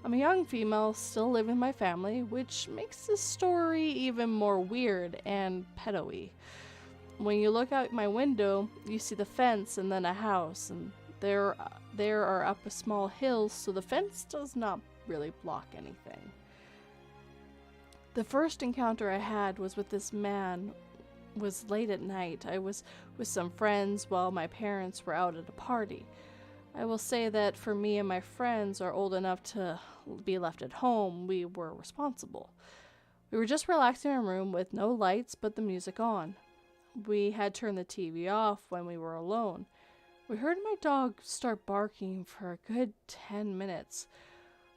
S1: I'm a young female, still living with my family, which makes this story even more weird and pedo-y. When you look out my window, you see the fence and then a house, and there are up a small hill, so the fence does not really block anything. The first encounter I had was with this man. Was late at night. I was with some friends while my parents were out at a party. I will say that for me and my friends are old enough to be left at home, we were responsible. We were just relaxing in our room with no lights but the music on. We had turned the TV off when we were alone. We heard my dog start barking for a good 10 minutes.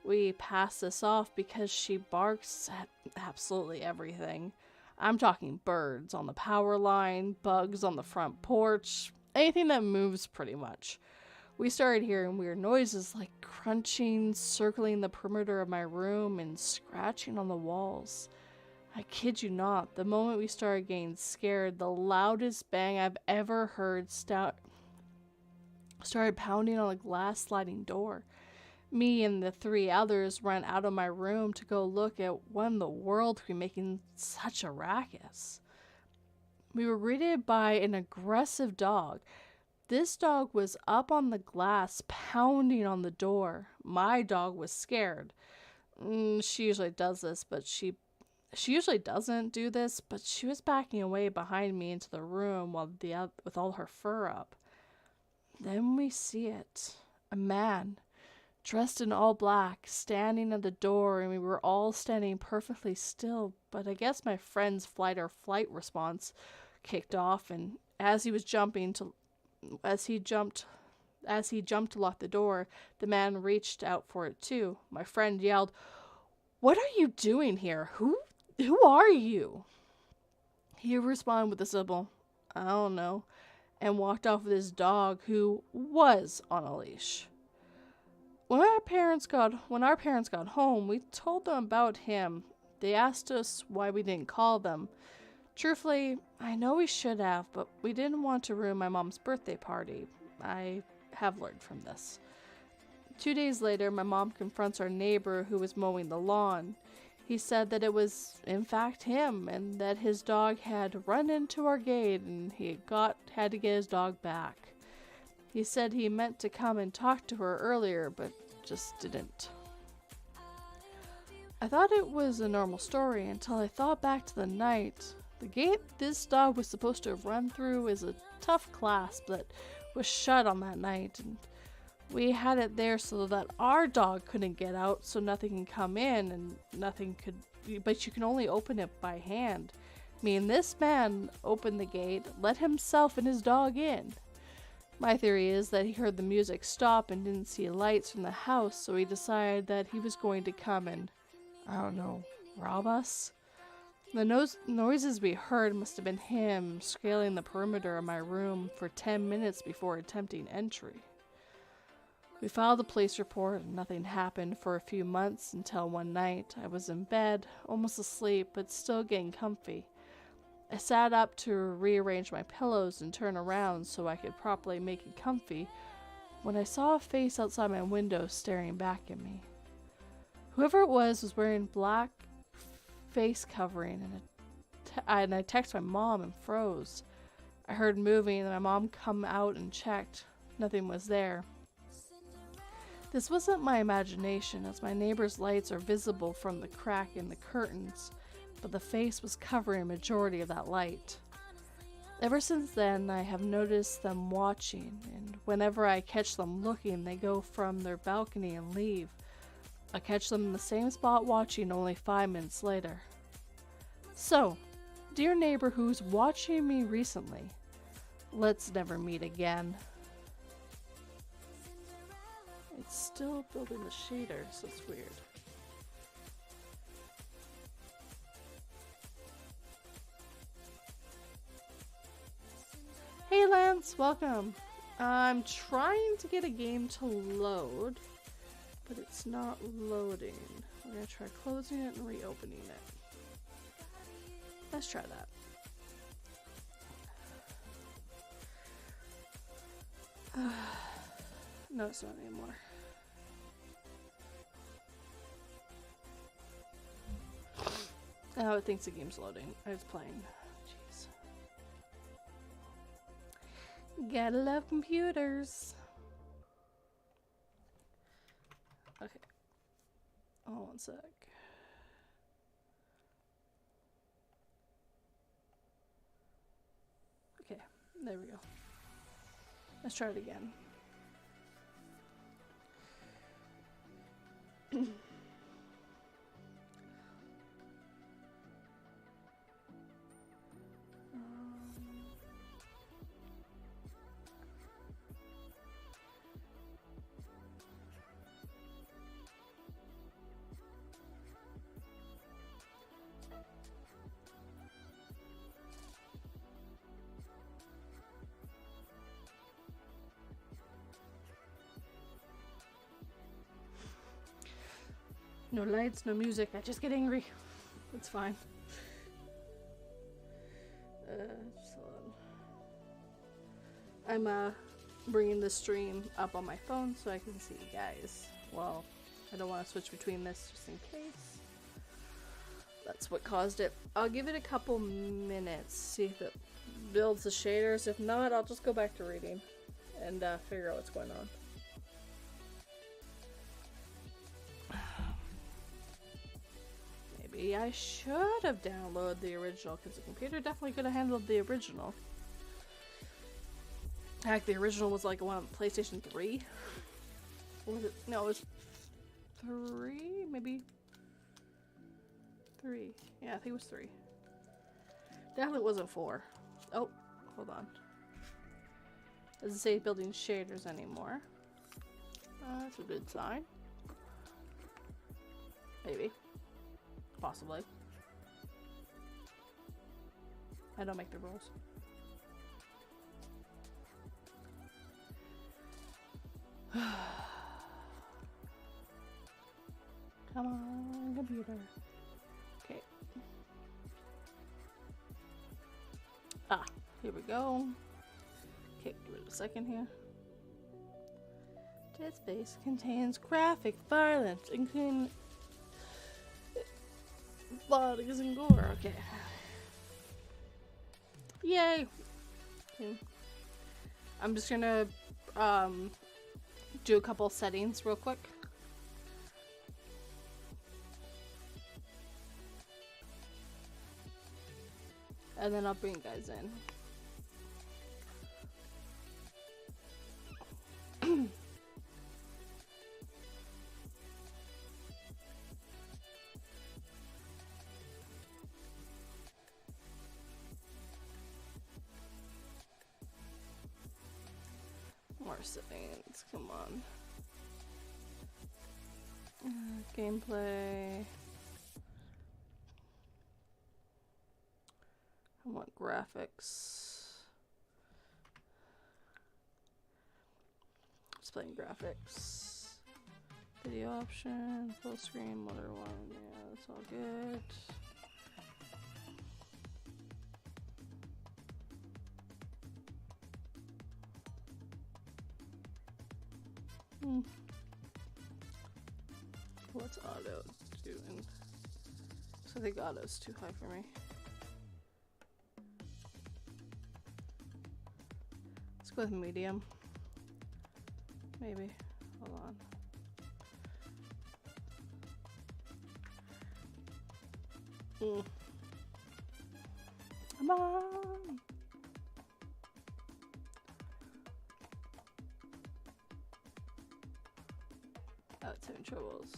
S1: We passed this off because she barks at absolutely everything. I'm talking birds on the power line, bugs on the front porch, anything that moves pretty much. We started hearing weird noises like crunching, circling the perimeter of my room, and scratching on the walls. I kid you not, the moment we started getting scared, the loudest bang I've ever heard started pounding on a glass sliding door. Me and the three others ran out of my room to go look at what in the world could be making such a ruckus. We were greeted by an aggressive dog. This dog was up on the glass, pounding on the door. My dog was scared. She usually does this, but she usually doesn't do this, but she was backing away behind me into the room with all her fur up. Then we see it. A man, dressed in all black, standing at the door, and we were all standing perfectly still, but I guess my friend's fight or flight response kicked off, and as he jumped to lock the door, the man reached out for it too. My friend yelled, "What are you doing here? Who are you?" He responded with a simple, "I don't know," and walked off with his dog, who was on a leash. When our parents got home, we told them about him. They asked us why we didn't call them. Truthfully, I know we should have, but we didn't want to ruin my mom's birthday party. I have learned from this. 2 days later, my mom confronts our neighbor who was mowing the lawn. He said that it was, in fact, him, and that his dog had run into our gate and he had to get his dog back. He said he meant to come and talk to her earlier, but just didn't. I thought it was a normal story until I thought back to the night. The gate this dog was supposed to have run through is a tough clasp that was shut on that night, and we had it there so that our dog couldn't get out, so nothing can come in, and but you can only open it by hand. This man opened the gate, let himself and his dog in. My theory is that he heard the music stop and didn't see lights from the house, so he decided that he was going to come and, I don't know, rob us? The noises we heard must have been him scaling the perimeter of my room for 10 minutes before attempting entry. We filed a police report and nothing happened for a few months until one night I was in bed, almost asleep, but still getting comfy. I sat up to rearrange my pillows and turn around so I could properly make it comfy when I saw a face outside my window staring back at me. Whoever it was wearing black face covering, and I texted my mom and froze. I heard moving and my mom come out and checked. Nothing was there. This wasn't my imagination, as my neighbor's lights are visible from the crack in the curtains, but the face was covering a majority of that light. Ever since then, I have noticed them watching, and whenever I catch them looking, they go from their balcony and leave. I catch them in the same spot watching only 5 minutes later. So, dear neighbor who's watching me recently, let's never meet again. It's still building the shader, so it's weird. Hey Lance, welcome. I'm trying to get a game to load, but it's not loading. I'm gonna try closing it and reopening it. Let's try that. No, it's not anymore. Oh, it thinks the game's loading. It's playing. Jeez. Gotta love computers. Okay. Oh, one sec. Okay, there we go. Let's try it again. No lights, no music. I just get angry. It's fine. Just hold on. I'm bringing the stream up on my phone so I can see you guys. Well, I don't want to switch between this just in case. That's what caused it. I'll give it a couple minutes, see if it builds the shaders. If not, I'll just go back to reading. and figure out what's going on. Maybe I should have downloaded the original, because the computer definitely could have handled the original. Heck, the original was like one on PlayStation 3. Or was it? No, it was 3? Maybe 3. Yeah, I think it was 3. Definitely wasn't 4. Oh, hold on. Doesn't say building shaders anymore. That's a good sign. Maybe. Possibly. I don't make the rules. Come on, computer. Okay. Ah, here we go. Okay, give it a second here. Dead Space contains graphic violence, including bodies and gore. Okay. Yay! Okay. I'm just gonna do a couple settings real quick. And then I'll bring you guys in. More settings, come on. Gameplay. I want graphics. Displaying graphics. Video option, full screen, whatever one. Yeah, that's all good. What's auto doing? So I think auto's too high for me. Let's go with medium. Maybe. Hold on. Come on! Oh, it's having troubles.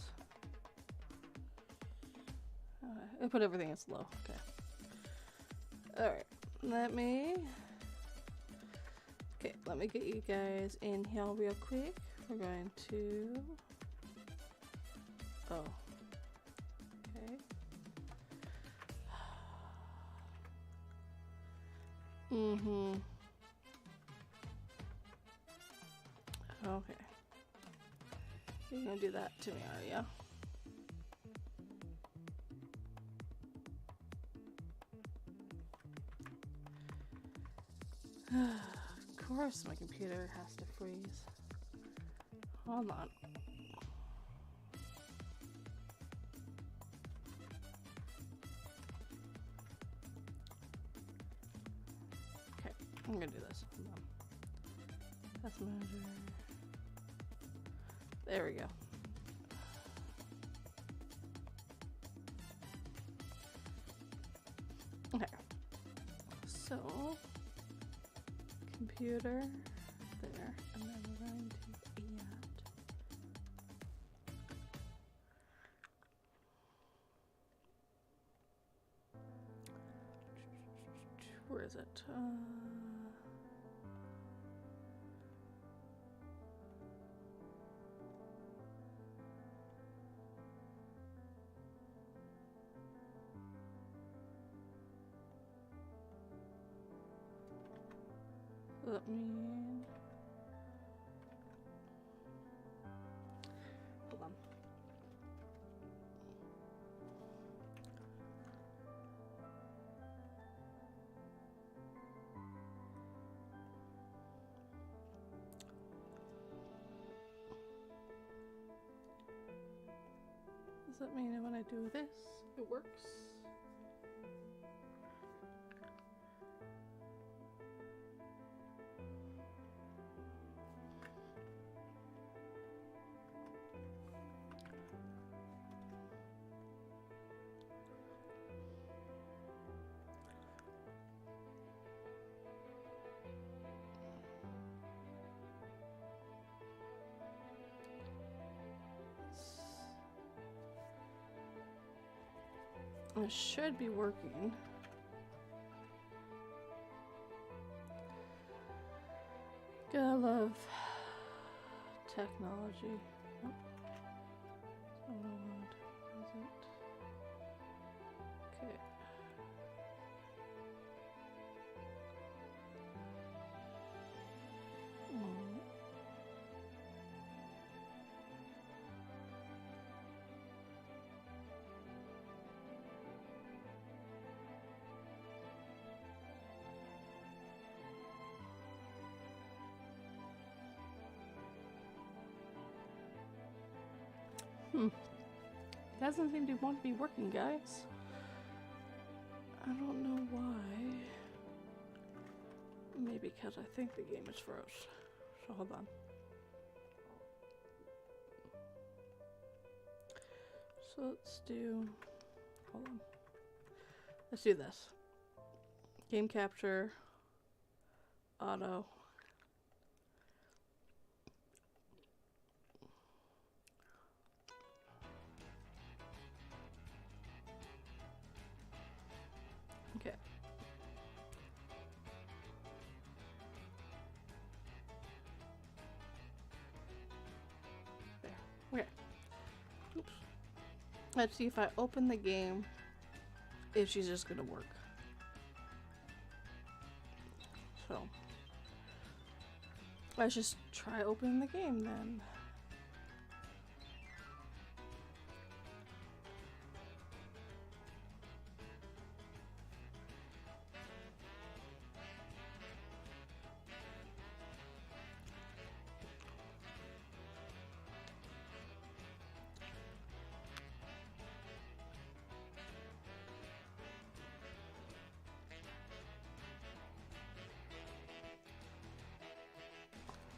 S1: I put everything as low. Okay. Alright. Let me get you guys in here real quick. We're going to... Oh. Okay. Okay. You're gonna do that to me, are ya? Of course my computer has to freeze. Hold on. Okay, I'm gonna do this. Hold on. That's manager. There we go. Okay. So computer there, and then we're going to add. Where is it? Let me... Hold on. Does that mean that when I do this, it works? It should be working. Gotta love technology. Oh. So what is it? Okay. It doesn't seem to want to be working, guys. I don't know why. Maybe because I think the game is froze. So hold on. So let's do... Hold on. Let's do this. Game capture. Auto. Okay. There. Okay. Oops. Let's see if I open the game, if she's just gonna work. So let's just try opening the game then.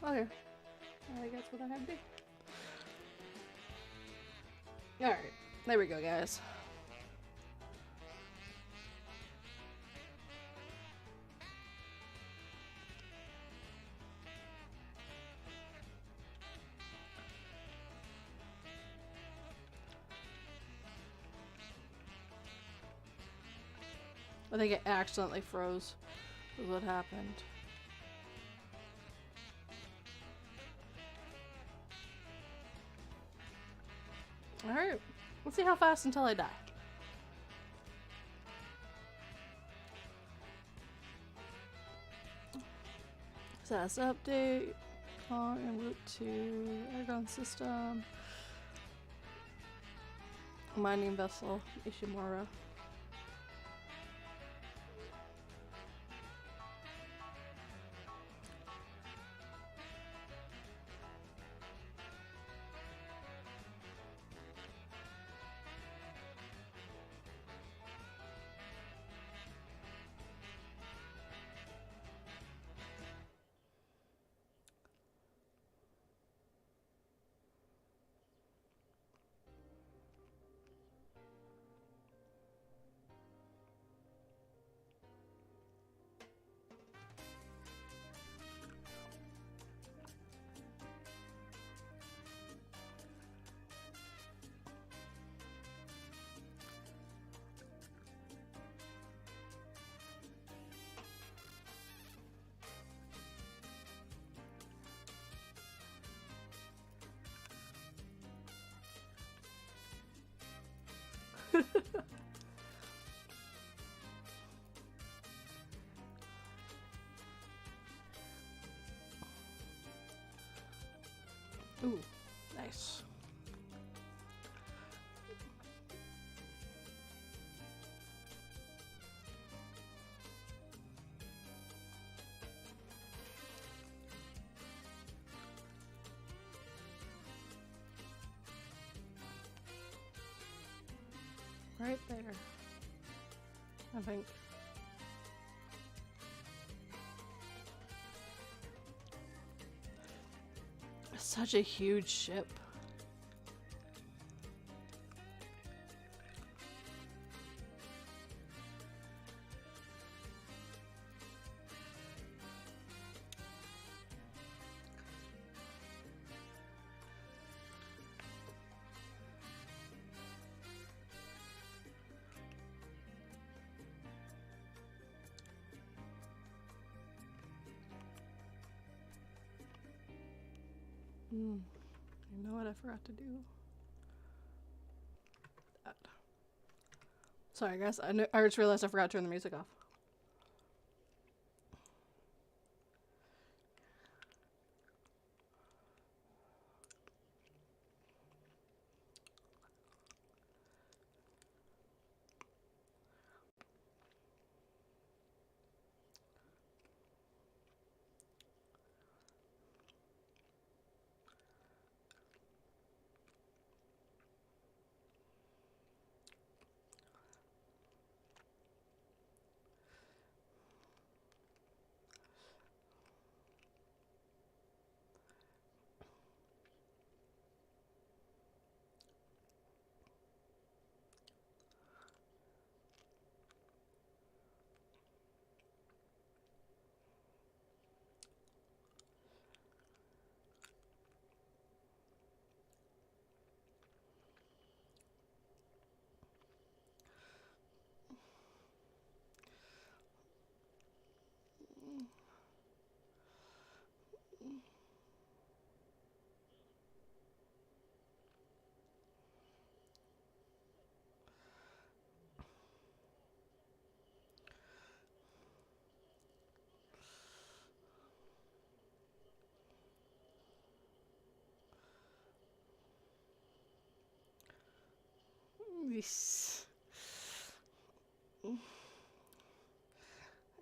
S1: Okay. I think that's what I have to do. Alright. There we go, guys. I think it accidentally froze. Is what happened. Alright, let's see how fast until I die. Status update. On en route to Airgun system. Mining vessel, Ishimura. Ooh, nice. Right there, I think. Such a huge ship. You know what I forgot to do? That. Sorry, guys. I just realized I forgot to turn the music off.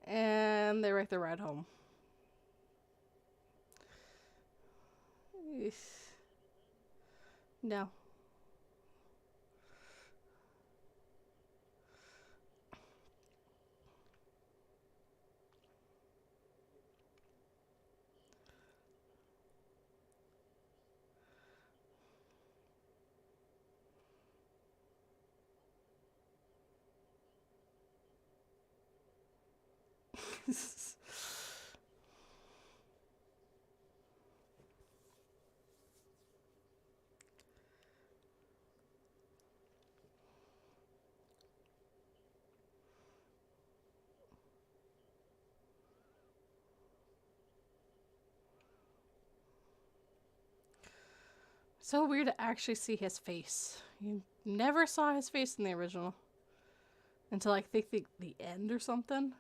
S1: And they wreck their ride home. No. So weird to actually see his face. You never saw his face in the original. Until I think the end or something.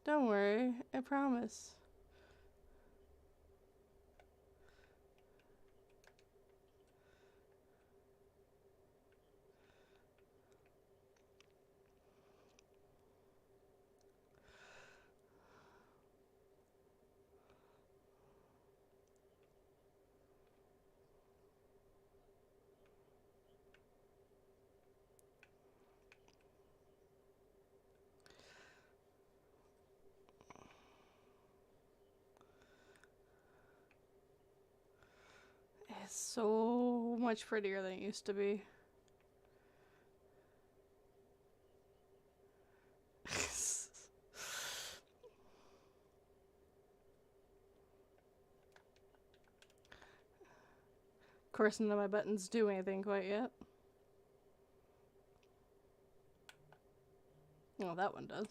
S1: Don't worry, I promise. It's so much prettier than it used to be. Of course, none of my buttons do anything quite yet. Oh, that one does.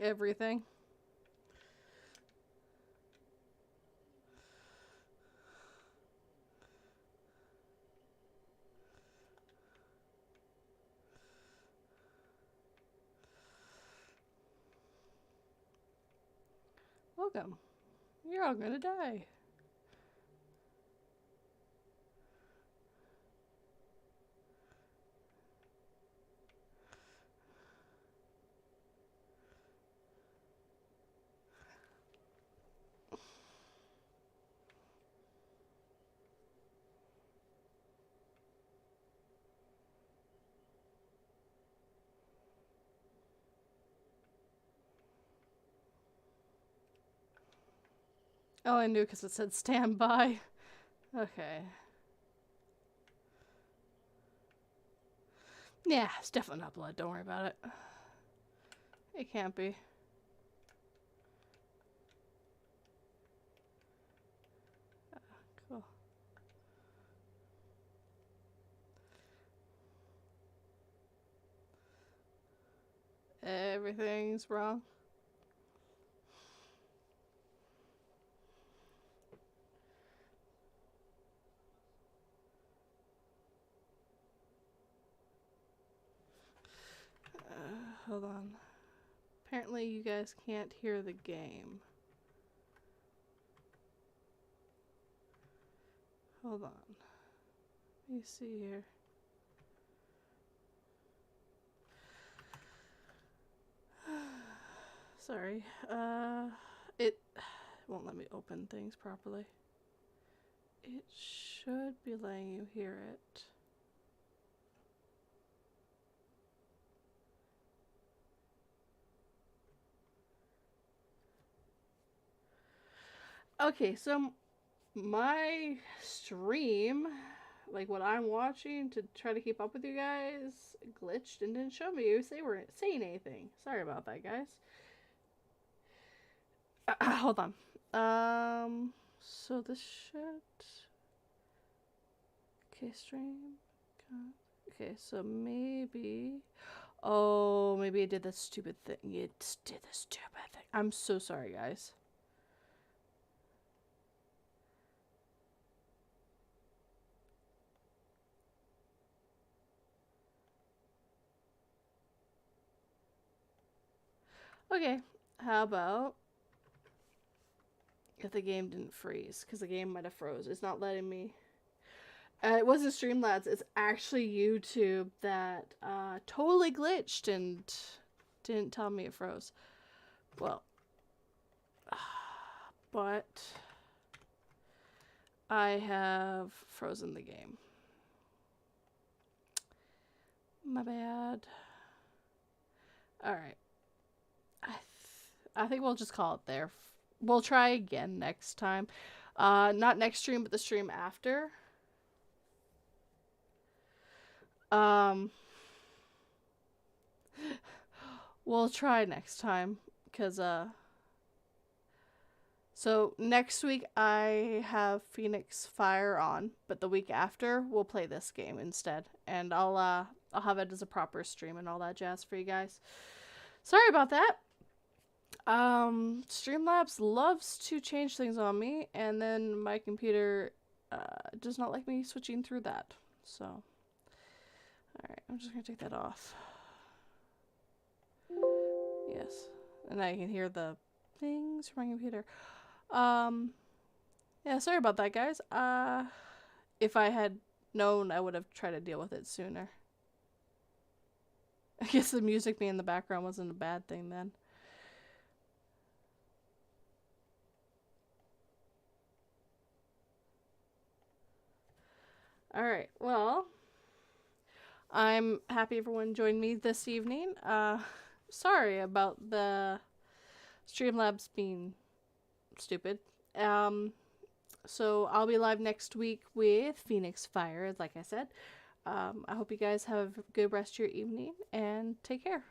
S1: Everything. Welcome. You're all gonna die. Oh, I knew because it said standby. Okay. Yeah, it's definitely not blood. Don't worry about it. It can't be. Cool. Everything's wrong. Hold on. Apparently you guys can't hear the game. Hold on. Let me see here. Sorry. It won't let me open things properly. It should be letting you hear it. Okay, so my stream, like what I'm watching to try to keep up with you guys, glitched and didn't show me if they weren't saying anything. Sorry about that, guys. Hold on. So this should. Okay, stream. Okay, so maybe. Oh, maybe I did the stupid thing. It did the stupid thing. I'm so sorry, guys. Okay, how about if the game didn't freeze? Because the game might have froze. It's not letting me. It wasn't Streamlabs. It's actually YouTube that totally glitched and didn't tell me it froze. Well, but I have frozen the game. My bad. Alright. I think we'll just call it there. We'll try again next time. Not next stream, but the stream after. We'll try next time. Because, so next week I have Phoenix Fire on, but the week after we'll play this game instead. And I'll have it as a proper stream and all that jazz for you guys. Sorry about that. Streamlabs loves to change things on me, and then my computer does not like me switching through that. So, alright, I'm just gonna take that off. Yes. And I can hear the things from my computer. Yeah, sorry about that, guys. If I had known, I would have tried to deal with it sooner. I guess the music being in the background wasn't a bad thing then. Alright, well, I'm happy everyone joined me this evening. Sorry about the Streamlabs being stupid. So I'll be live next week with Phoenix Fire, like I said. I hope you guys have a good rest of your evening, and take care.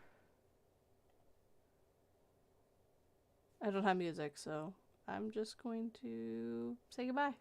S1: I don't have music, so I'm just going to say goodbye.